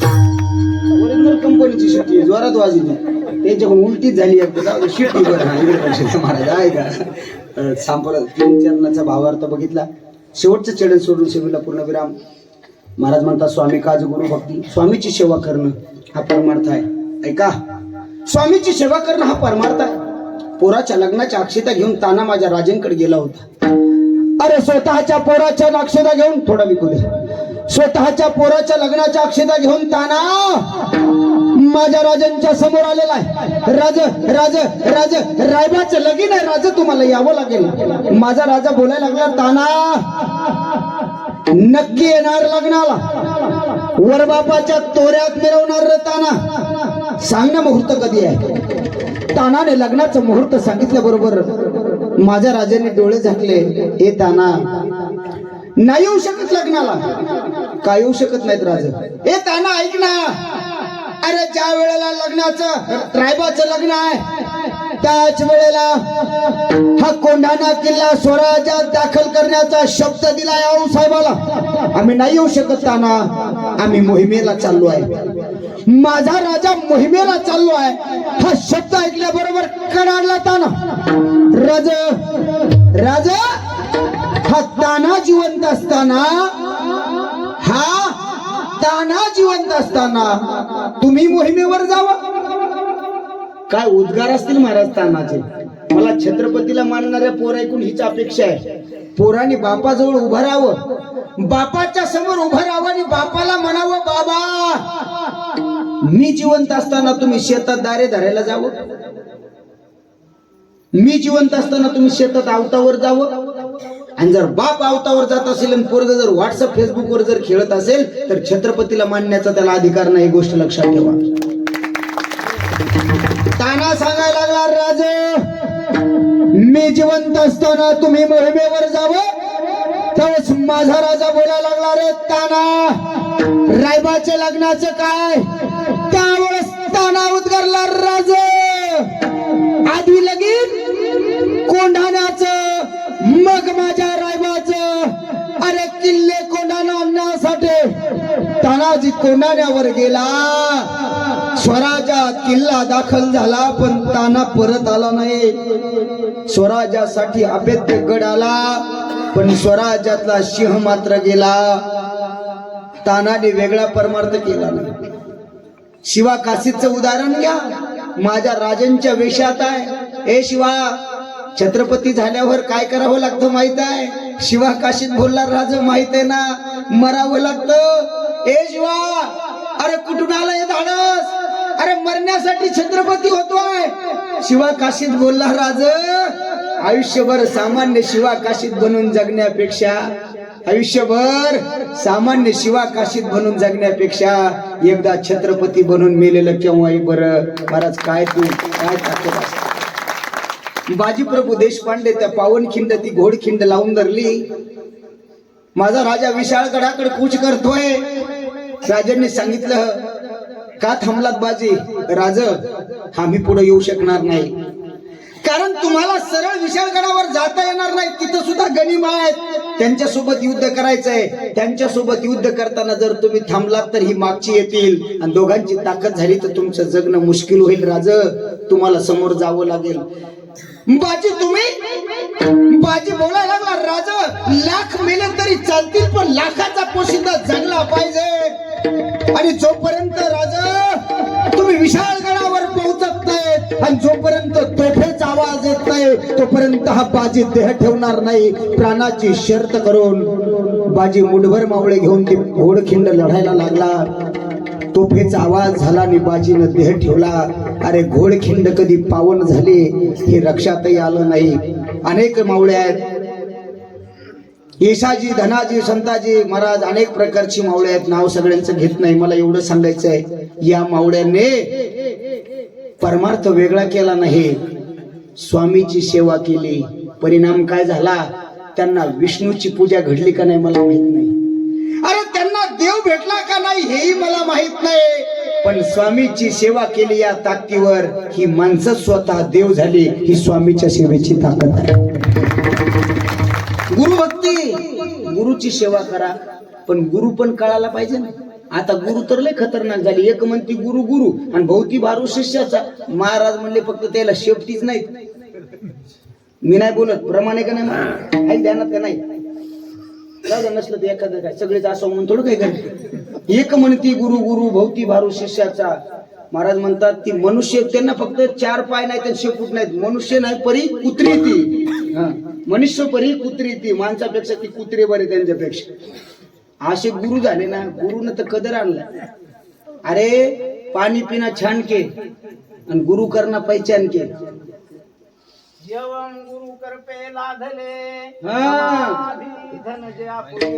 ओरिजिनल कंपनीची शिट्टी आहे, जोरात वाजली त्यांच्याकडून उलटीच झाली एकदा शिट्टी बरं महाराज आहे का सांपड 3 चरणाचा भावार्थ बघितला शेवटचं चरण सोडून सेवेला पूर्णविराम महाराज म्हणतात स्वामी काज गुरु भक्ती स्वामीची सेवा करणं हा परमार्थ आहे ऐका स्वामीची सेवा करणं हा परमार्थ आहे पोराच्या लग्नाच्या अक्षता घेऊन ताना माझ्या राजांकडे गेला होता अरे स्वतःच्या पोराच्या अक्षता घेऊन थोडा विकू दे स्वतःच्या पोराच्या लग्नाच्या अक्षता घेऊन ताना माझ्या राजांच्या समोर आलेला आहे राज राज राज रायबाचं लगीन आहे राजा तुम्हाला यावं लागेल माझा राजा बोलायला लागला ताना नक्की येणार लग्नाला वरबापाच्या तोऱ्यात मिरवणार रे ताना सांग ना मुहूर्त कधी आहे तानाने लग्नाचं मुहूर्त सांगितल्याबरोबर माझ्या राजाने डोळे झाकले हे ताना नाही येऊ शकत लग्नाला काय येऊ शकत नाहीत राजा हे ताना ऐक ना अरे ज्या वेळेला लग्नाचं रायबाचं लग्न आहे त्याच वेळेला हा कोंढाणा किल्ला स्वराज्यात दाखल करण्याचा शब्द दिलाय आऊसाहेबाला आम्ही नाही येऊ शकत ताना आम्ही मोहिमेला चाललो आहे माझा राजा मोहिमेला चाललो आहे हा शब्द ऐकल्याबरोबर कडाडला ताना राज राज हा ताना जिवंत असताना ताना जिवंत असताना तुम्ही मोहिमेवर जावा काय उद्गार असतील महाराज तानाचे मला छत्रपतीला मानणाऱ्या पोर ऐकून हीच अपेक्षा आहे पोराने बापाजवळ उभं राहावं बापाच्या समोर उभं राहावं आणि बापाला म्हणावं बाबा मी जिवंत असताना तुम्ही शेतात दारे धरायला जावं मी जिवंत असताना तुम्ही शेतात आवतावर जावं आणि जर बाप आवतावर जात असेल आणि पोरग जर व्हॉट्सअप फेसबुकवर जर खेळत असेल तर छत्रपतीला मानण्याचा त्याला अधिकार नाही गोष्ट लक्षात ठेवा ताना सांगायला लागला राजे मी जिवंत असताना तुम्ही मोहिमेवर जावं त्यावेळेस माझा राजा बोलायला लागला रे ताना रायबाच्या लग्नाचं काय त्यावेळेस ताना उद्गारला राजे आधी लगीन कोंढाण्याचं मग माझ्या रायबाचं अरे किल्ले कोंढाणा आणण्यासाठी तानाजी कोंढाण्यावर गेला स्वराज्यात किल्ला दाखल झाला पण ताना परत आला नाही स्वराज्यासाठी अभेद्य गड आला पण स्वराज्यातला सिंह मात्र गेला तानाने वेगळा परमार्थ केला नाही शिवा काशीचं उदाहरण घ्या माझ्या राजांच्या वेशात आहे ए शिवा छत्रपती झाल्यावर काय करावं लागतं माहित आहे शिवा काशीत बोलला राजा माहित आहे ना मरावं लागतं ए शिवा अरे कुठून आलं हे धाडस अरे मरण्यासाठी छत्रपती होतोय शिवा काशीत बोलला राज आयुष्यभर सामान्य शिवा काशीत बनून जगण्यापेक्षा आयुष्यभर सामान्य शिवा काशीत बनून जगण्यापेक्षा एकदा छत्रपती बनून मेलेलं केव्हाही बरं महाराज काय तू काय ताकद असते बाजीप्रभू देशपांडे त्या पावनखिंड ती घोडखिंड लावून धरली माझा राजा विशाळगडाकडे कूच करतोय राजांनी सांगितलं का थांबलात बाजी राज आम्ही पुढे येऊ शकणार नाही कारण तुम्हाला सरळ विशाळगडावर जाता येणार नाही तिथं सुद्धा गनिमा आहेत त्यांच्यासोबत युद्ध करायचंय त्यांच्यासोबत युद्ध करताना जर तुम्ही थांबलात तर ही मागची येतील आणि दोघांची ताकद झाली तर तुमचं जगणं मुश्किल होईल राज तुम्हाला समोर जावं लागेल बाजी तुम्ही बाजी बोलायला लागला राजा लाख मेले तरी चालतील पण लाखाचा पोशिंदा जगला पाहिजे आणि जोपर्यंत राजा तुम्ही विशाळगडावर पोहोचत नाही आणि जोपर्यंत तोफेचा आवाज येत नाही तोपर्यंत हा बाजी देह ठेवणार नाही. प्राणाची शर्त करून बाजी मुठभर मावळे घेऊन ते घोडखिंड लढायला लागला. तोफेचा आवाज झाला आणि बाजीनं देह ठेवला. अरे घोडखिंड कधी पावन झाले हे लक्षातही आलं नाही. अनेक मावळे आहेत, येसाजी, धनाजी, संताजी महाराज, अनेक प्रकारची मावळे आहेत. नाव सगळ्यांचं घेत नाही, मला एवढं सांगायचं आहे, या मावळ्यांनी परमार्थ वेगळा केला नाही, स्वामीची सेवा केली. परिणाम काय झाला? त्यांना विष्णूची पूजा घडली का नाही मला माहित नाही. अरे त्यांना देव भेटला का नाही हेही मला माहित नाही, पण स्वामीची सेवा केली या ताकदीवर ही माणसं स्वतः देव झाली. ही स्वामीच्या सेवेची ताकद आहे. गुरुभक्ती, गुरुची सेवा करा, पण गुरु पण कळायला पाहिजे ना. आता गुरु तर लय खतरनाक झाली. एक म्हणती गुरु गुरु आणि भोवती भारू शिष्याचा. महाराज म्हणले फक्त त्याला शेपटीच नाहीत. मी नाही बोलत, प्रमाणे का नाही काही ध्यानात का नाही, नसलं तर एखादं काय सगळेच असं म्हणून थोडं काही करते. एक म्हणती गुरु गुरु भोवती भारू शिष्याचा. महाराज म्हणतात ती मनुष्य, त्यांना फक्त 4 पाय नाही, त्यांचे शेपूट नाहीत. मनुष्य नाही परी कुत्री ती, मनुष्य परी कुत्री ती, माणसापेक्षा ती कुत्रे बरे त्यांच्यापेक्षा. असे गुरु झाले ना, गुरुनं तर कदर आणला. अरे पाणी पिना छान के आणि गुरु करना पहचान के. जेवण गुरु करपे लाधले, हा. धन जे आपुले,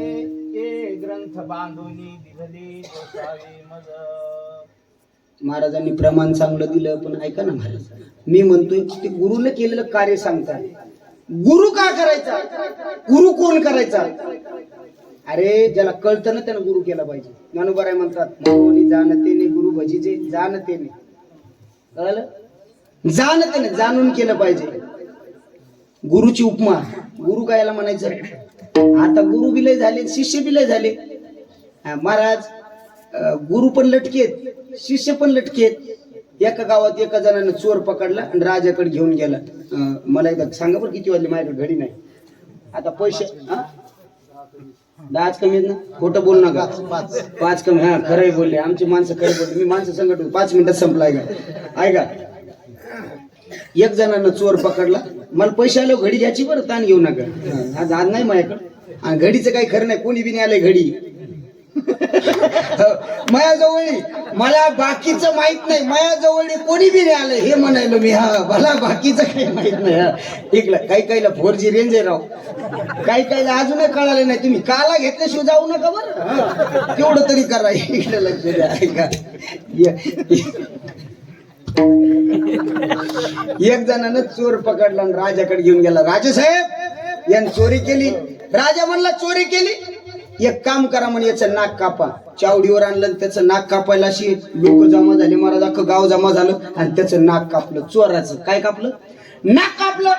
ते ग्रंथ बांधुनी दिधली गोसावी मज. महाराजांनी प्रमाण चांगलं दिलं, पण ऐका ना महाराज, मी म्हणतोय ते गुरुने केलेलं कार्य सांगतात. गुरु का करायचा? गुरु कोण करायचा? अरे ज्याला कळतं ना त्यानं गुरु केला पाहिजे. ज्ञानोबराय म्हणतात, मानवनी जाणतेने गुरु भजीचे, जाणतेने, कळलं? जाणतेने, जाणून केलं पाहिजे. गुरुची उपमा, गुरु कायला म्हणायचं? आता गुरु बी लय झाले, शिष्य बी लय झाले. महाराज गुरु पण लटकेत, शिष्य पण लटकेत. एका गावात एका जणानं चोर पकडला आणि राजाकडे घेऊन गेला. मला एकदा सांगा बरं किती वाजले, माझ्याकडे घडी नाही. आता पैसे 10 कमी आहेत ना, खोटं बोल नका. 5 कमी. हा खरंय बोलले, आमची माणसं खरं बोलले. मी माणसं संकट 5 मिनिटात संपलाय का? ऐका, एक जणानं चोर पकडला. मला पैसे आले, घडी घ्यायची बरं, ताण घेऊ नका. आज नाही माझ्याकडे, आणि घडीचं काही खरं नाही, कोणी बी नाही आलंय घडी माझ्याजवळी. मला बाकीचं माहित नाही, माझ्याजवळी कोणी बी नाही आलं हे म्हणायलो मी. हा, मला बाकीचं काही माहित नाही. इकडं काही काहीला 4G रेंज आहे राव, काही काहीला अजूनही कळालं नाही. तुम्ही काला घेतल्याशिवाय जाऊ नका बरं, तेवढं तरी करा. इकडे लक्ष द्या. ऐका, एक जणानं चोर पकडला आणि राजाकडे घेऊन गेला. राजासाहेब यानं चोरी केली. राजा म्हणला चोरी केली, एक काम करा म्हणे, याचं नाक कापा. चावडीवर आणलं, त्याचं नाक कापायला अशी लोक जमा झाले. महाराज अख्खं गाव जमा झालं आणि त्याचं नाक कापलं. चोराचं काय कापलं? नाक कापलं.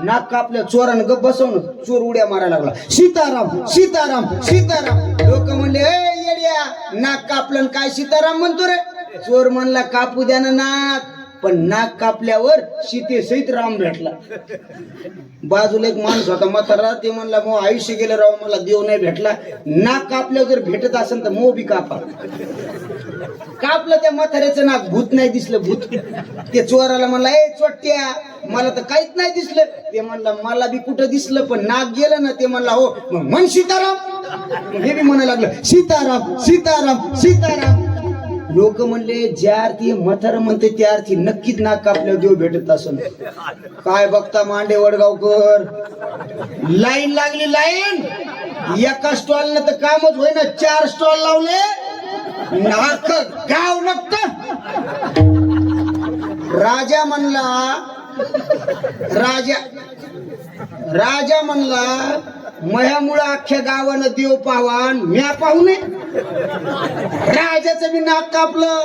नाक कापलं, चोरानं गप बसवलं. चोर उड्या मारायला लागला, सीताराम सीताराम सीताराम. लोक म्हणले, ए येड्या, नाक कापलं काय सीताराम म्हणतो रे? चोर म्हणला कापू द्या ना नाक, पण नाक कापल्यावर सीतेसहित राम भेटला. बाजूला एक माणूस होता म्हातारा, ते म्हणला मग आयुष्य गेलं राव, मला देव नाही भेटला. नाक कापल्यावर जर भेटत असेल तर मो बी कापा. कापलं त्या म्हाताऱ्याचं नाक, भूत नाही दिसलं. भूत ते चोराला म्हणला, ए चोट्ट्या, मला तर काहीच नाही दिसलं. ते म्हणला मला बी कुठं दिसलं, पण नाक गेलं ना. ते म्हणला हो, मग म्हण सीताराम. हे बी म्हणायला लागलं, सीताराम सीताराम सीताराम. लोक म्हणले, ज्या अर्थी म्हातार म्हणते त्या अर्थी नक्कीच नाक कापल्यावर देव भेटत असेल. काय बघता मांडे वडगावकर, लाईन लागली लाईन. एका स्टॉलनं तर कामच होईना, 4 स्टॉल लावले. नाक गाव नकत. राजा म्हणला मह्यामुळं अख्ख्या गावानं देव पावान, म्या पाहू नये. राजाचं बी नाक कापलं.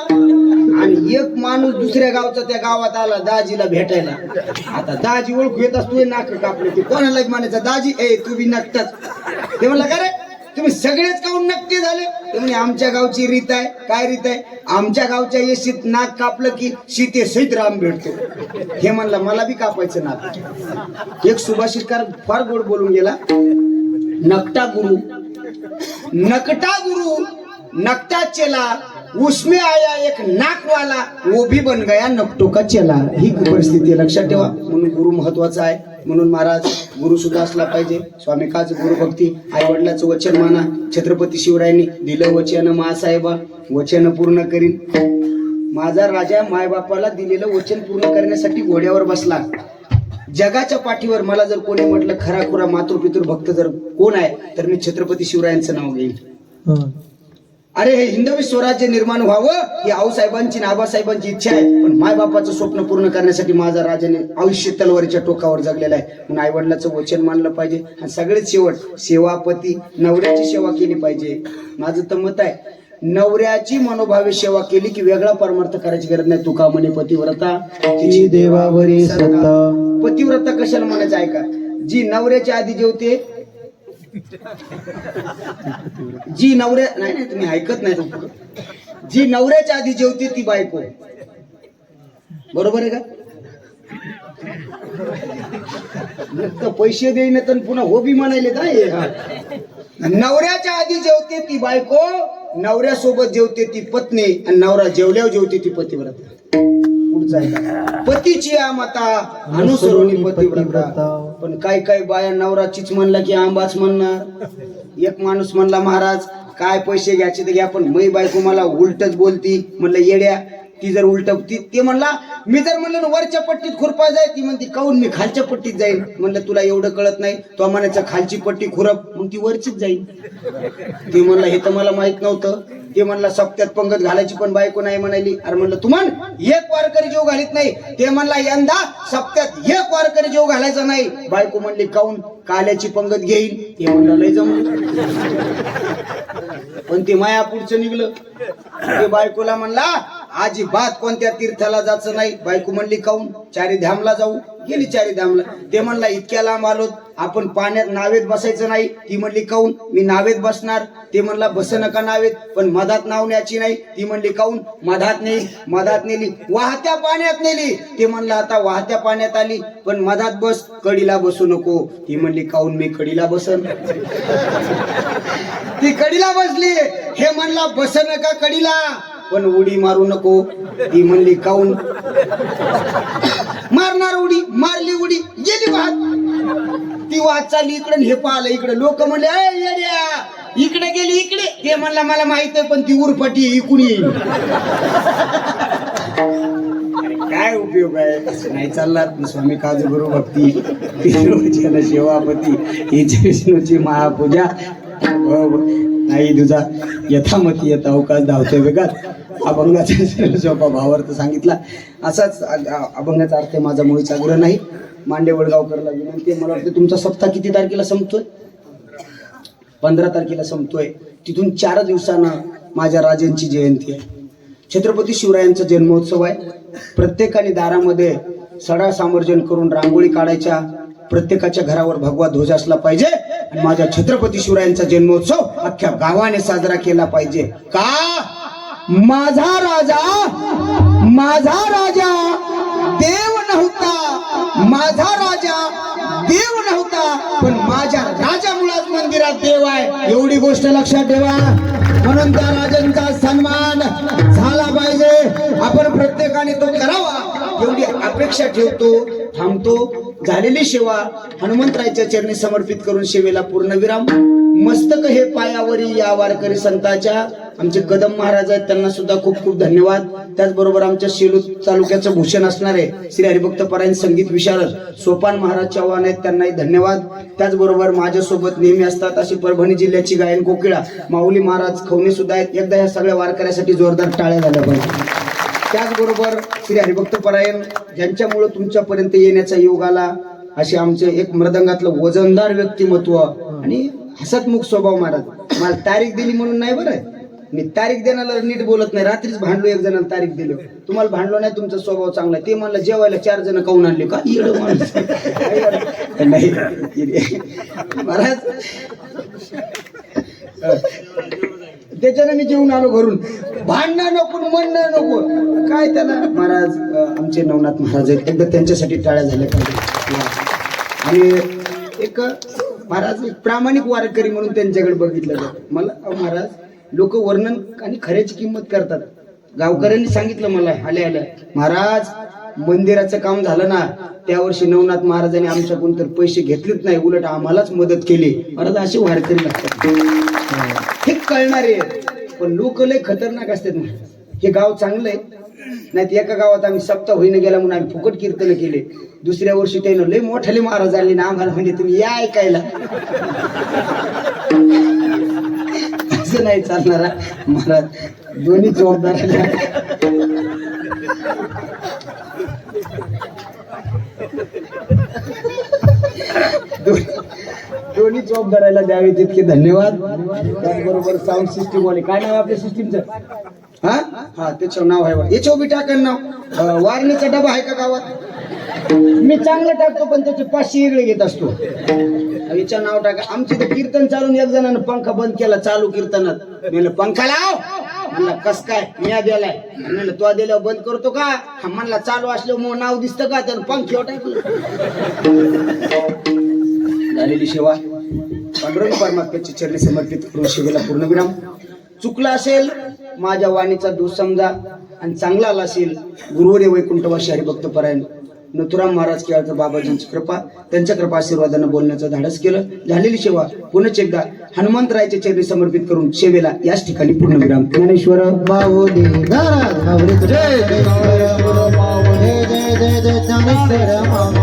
आणि एक माणूस दुसऱ्या गावचा त्या गावात आला दाजीला भेटायला. आता दाजी ओळखू येत असतो, नाक कापलं. ते कोणाला म्हणायचं, दाजी ए तू बी नकटाच. ते म्हणला का रे तुम्ही सगळेच काऊन नक्की झाले? ते म्हणे आमच्या गावची रीत आहे. काय रीत आहे? आमच्या गावच्या येशीत नाक कापलं की सीतेसहित राम भेटतो. हे म्हणला मला बी कापायचं नाक. एक सुभाषितकार फार गोड बोलून गेला, नकटा गुरु नकटा गुरु नकटा चेला उसमें आया एक नाकवाला वो भी बन गया नकटो का चेला. ही परिस्थिती लक्षात ठेवा. म्हणून गुरु महत्वाचा आहे. म्हणून महाराज गुरु सुद्धा असला पाहिजे. स्वामी काच गुरुभक्ती, आई वडिलाचं वचन माना. छत्रपती शिवरायांनी दिलं वचन मासाहेबा वचन पूर्ण करीन. माझा राजा मायबापाला दिलेलं वचन पूर्ण करण्यासाठी घोड्यावर बसला. जगाच्या पाठीवर मला जर कोणी म्हटलं खराखुरा मातृपितृ भक्त जर कोण आहे तर मी छत्रपती शिवरायांचं नाव घेईन. अरे हे हिंदवी स्वराज्य निर्माण व्हावं ही आऊसाहेबांची आणि आबासाहेबांची इच्छा आहे. पण मायबापाचं स्वप्न पूर्ण करण्यासाठी माझा राजाने आयुष्य तलवारीच्या टोकावर जगलेलं आहे. म्हणून आई वडिलाचं वचन मानलं पाहिजे. आणि सगळेच शेवट सेवापती नवऱ्याची सेवा केली पाहिजे. माझं तर मत आहे नवऱ्याची मनोभावे सेवा केली की वेगळा परमार्थ करायची गरज नाही. तुका म्हणे पतिव्रता तिची देवावरी सत्ता. पतिव्रता कशाला म्हणायचं ऐका. जी नवऱ्याच्या आधी जेवते, जी नवऱ्या नाही नाही तुम्ही ऐकत नाही तो. जी नवऱ्याच्या आधी जेवते ती बायको. बरोबर आहे का. तर पैसे देईन तर पुन्हा हो बी म्हणायले काय. नवऱ्याच्या आधी जेवते ती बायको, नवऱ्यासोबत जेवते ती पत्नी आणि नवरा जेवल्यावर जेवते ती पतिव्रता. पुढचा आहे पतीची आमता अनुसरून पतिव्रता. पण काय काय बाया नवराचीच म्हणला की आंबाच म्हणणार. एक माणूस म्हणला महाराज काय पैसे घ्यायचे तर घ्या पण मै बायको मला उलटच बोलती. म्हणलं येड्या ती जर उलट ते म्हणला मी जर म्हणलं वरच्या पट्टीत खुरपा जाय ती म्हणती काऊन मी खालच्या पट्टीत जाईन. म्हणलं तुला एवढं कळत नाही. तो म्हणायचं खालची पट्टी खुरप मग ती वरचीच जाईल. ते म्हणला हे तर मला माहित नव्हतं. ते म्हणला सप्त्यात पंगत घालायची पण बायको नाही म्हणाली. अरे म्हणलं तुम्हाला एक वारकरी जेव घालीत नाही. ते म्हणला यंदा सप्त्यात एक वारकरी जेव घालायचा नाही. बायको म्हणली काऊन काल्याची पंगत घेईन. ते म्हणलं लय जमलं. पण ते माया पुढचं निघलं. ते बायकोला म्हणला अजिबात कोणत्या तीर्थाला जायचं नाही. बायको म्हणली काऊन. चारी धामला जाऊ. गेली चारी धामला. ते म्हणला इतक्या लांब आलो आपण पाण्यात नावेत बसायचं नाही. ती म्हणली काऊन. मी नावेत बसणार. ते म्हणला बस नका नावेत पण मधात नाव न्यायची नाही. ती म्हणली काऊन. मधात नेली. मधात नेली वाहत्या पाण्यात नेली. ते म्हणला आता वाहत्या पाण्यात आली पण मधात बस कडीला बसू नको. ती म्हणली काऊन मी कडीला बसन. ती कडीला बसली. हे म्हणला बस नका कडीला पण उडी मारू नको. ती म्हणली काऊन. मारणार उडी. मारली उडी गेली वाहत. ती वाहत चालली इकडे हे पाहिलं इकडे. लोक म्हणले इकडे गेली इकडे. ते म्हणला मला माहित आहे पण ती उरफाटी इकून येईल. काय उपयोग आहे. असं नाही चालणार. स्वामी काज गुरु भक्ती सेवापती हिची विष्णूची महापूजा नाही तुझा यथामती यथा अवकाश धावते वेगात. अभंगाचा सोपा भावार्थ सांगितला. असाच अभंगाचा अर्थ माझा मुळीचा आग्रह नाही. मांडे वडगावकरला विनंती. मला वाटतं तुमचा सप्ताह किती तारखेला संपतोय. 15 तारखेला संपतोय. तिथून 4 दिवसानं माझ्या राजांची जयंती आहे. छत्रपती शिवरायांचा जन्मोत्सव आहे. प्रत्येकाने दारामध्ये सडा सामर्जन करून रांगोळी काढायच्या. प्रत्येकाच्या घरावर भगवा ध्वज असला पाहिजे. आणि माझ्या छत्रपती शिवरायांचा जन्मोत्सव अख्ख्या गावाने साजरा केला पाहिजे. का माझा राजा देव नव्हता. माझा राजा देव नव्हता पण माझ्या राजामुळेच मंदिरात देव आहे. एवढी गोष्ट लक्षात ठेवा. म्हणून त्या राजांचा सन्मान झाला पाहिजे. आपण प्रत्येकाने तो करावा एवढी अपेक्षा ठेवतो. थांबतो. झालेली सेवा हनुमंतरायच्या चरणी समर्पित करून सेवेला पूर्णविराम. मस्तक हे पायावरी या वारकरी संतांच्या. आमचे कदम महाराज आहेत त्यांना सुद्धा खूप खूप धन्यवाद. त्याचबरोबर आमच्या सेलू तालुक्याचं भूषण असणारे श्री हरिभक्त परायण संगीत विशारद सोपान महाराज चव्हाण आहेत त्यांनाही धन्यवाद. त्याचबरोबर माझ्यासोबत नेहमी असतात अशी परभणी जिल्ह्याची गायन कोकिळा माऊली महाराज खवणे सुद्धा आहेत. एकदा या सगळ्या वारकऱ्यासाठी जोरदार टाळ्या झाल्या पाहिजे. त्याचबरोबर श्री हरिभक्त परायण ज्यांच्यामुळे तुमच्यापर्यंत येण्याचा योग आला असे आमचे एक मृदंगातलं वजनदार व्यक्तिमत्व आणि हसतमुख स्वभाव महाराज. मला तारीख दिली म्हणून नाही बरं. मी तारीख देण्याला नीट बोलत नाही. रात्रीच भांडलो एक जणाला तारीख दिलो. तुम्हाला भांडलो नाही. तुमचा स्वभाव चांगला. ते म्हणलं जेवायला 4 जण काऊन आणले का येडं माणूस नाही महाराज. त्याच्यानं मी जेवून आलो घरून. भांडणं नको म्हणणं नको काय त्याला. महाराज आमचे नवनाथ महाराज आहेत. एकदा त्यांच्यासाठी टाळ्या झाल्या पाहिजे. आणि एक महाराज एक प्रामाणिक वारकरी म्हणून त्यांच्याकडे बघितलं जातं. मला महाराज लोक वर्णन आणि खऱ्याची किंमत करतात. गावकऱ्यांनी सांगितलं मला आल्या आल्या, महाराज मंदिराचं काम झालं ना त्या वर्षी नवनाथ महाराजांनी आमच्याकडून तर पैसे घेतलेच नाही, उलट आम्हालाच मदत केली. महाराज असे वारकरी लागतात, हे कळणारे. पण लोक लय खतरनाक असतात. हे गाव चांगलं आहे, नाही एका गावात आम्ही सप्ताह होईन गेला म्हणून आम्ही फुकट कीर्तन केले. दुसऱ्या वर्षी त्यानं लय मोठाले महाराज आले ना आम्हाला म्हणजे तुम्ही या ऐकायला. असं नाही चालणार महाराज, दोन्ही जबाबदार. दोन्ही जबाबदाराला द्यावे तितके धन्यवाद. त्याचबरोबर साऊंड सिस्टीम वाले, काय नाव आपल्या सिस्टीमचं? हा हा त्याचं नाव आहे, याच्यावर बी टाकन नाव. वारणीचा डबा आहे का गावात? मी चांगलं टाकतो पण त्याचे 500 वेगळे घेत असतो. याचं नाव टाका. आमचे तर कीर्तन चालून एक जणांना पंखा बंद केला चालू कीर्तनात. म्हणलं पंखा लाव, म्हणला कस काय मी दिलाय, म्हणलं तो दिल्यावर बंद करतो का? म्हणला चालू असल्यावर मग नाव दिसतं का? त्यानं पंख्यावर टाकलं. झालेली सेवा पांडुरंग परमात्म्याची चरणी समर्पित करून सेवेला पूर्णविराम. चुकला असेल माझ्या वाणीचा दोष समजा, आणि चांगला आला असेल गुरुवरे वैकुंठवासी हरिभक्त परायण नथुराम महाराज केळकर बाबाजींची कृपा, त्यांच्या कृपा आशीर्वादानं बोलण्याचं धाडस केलं. झालेली सेवा पुनच एकदा हनुमंतरायच्या चरणी समर्पित करून सेवेला याच ठिकाणी पूर्णविराम. ज्ञानेश्वर माऊली जय जय जय ज्ञानेश्वर माऊली.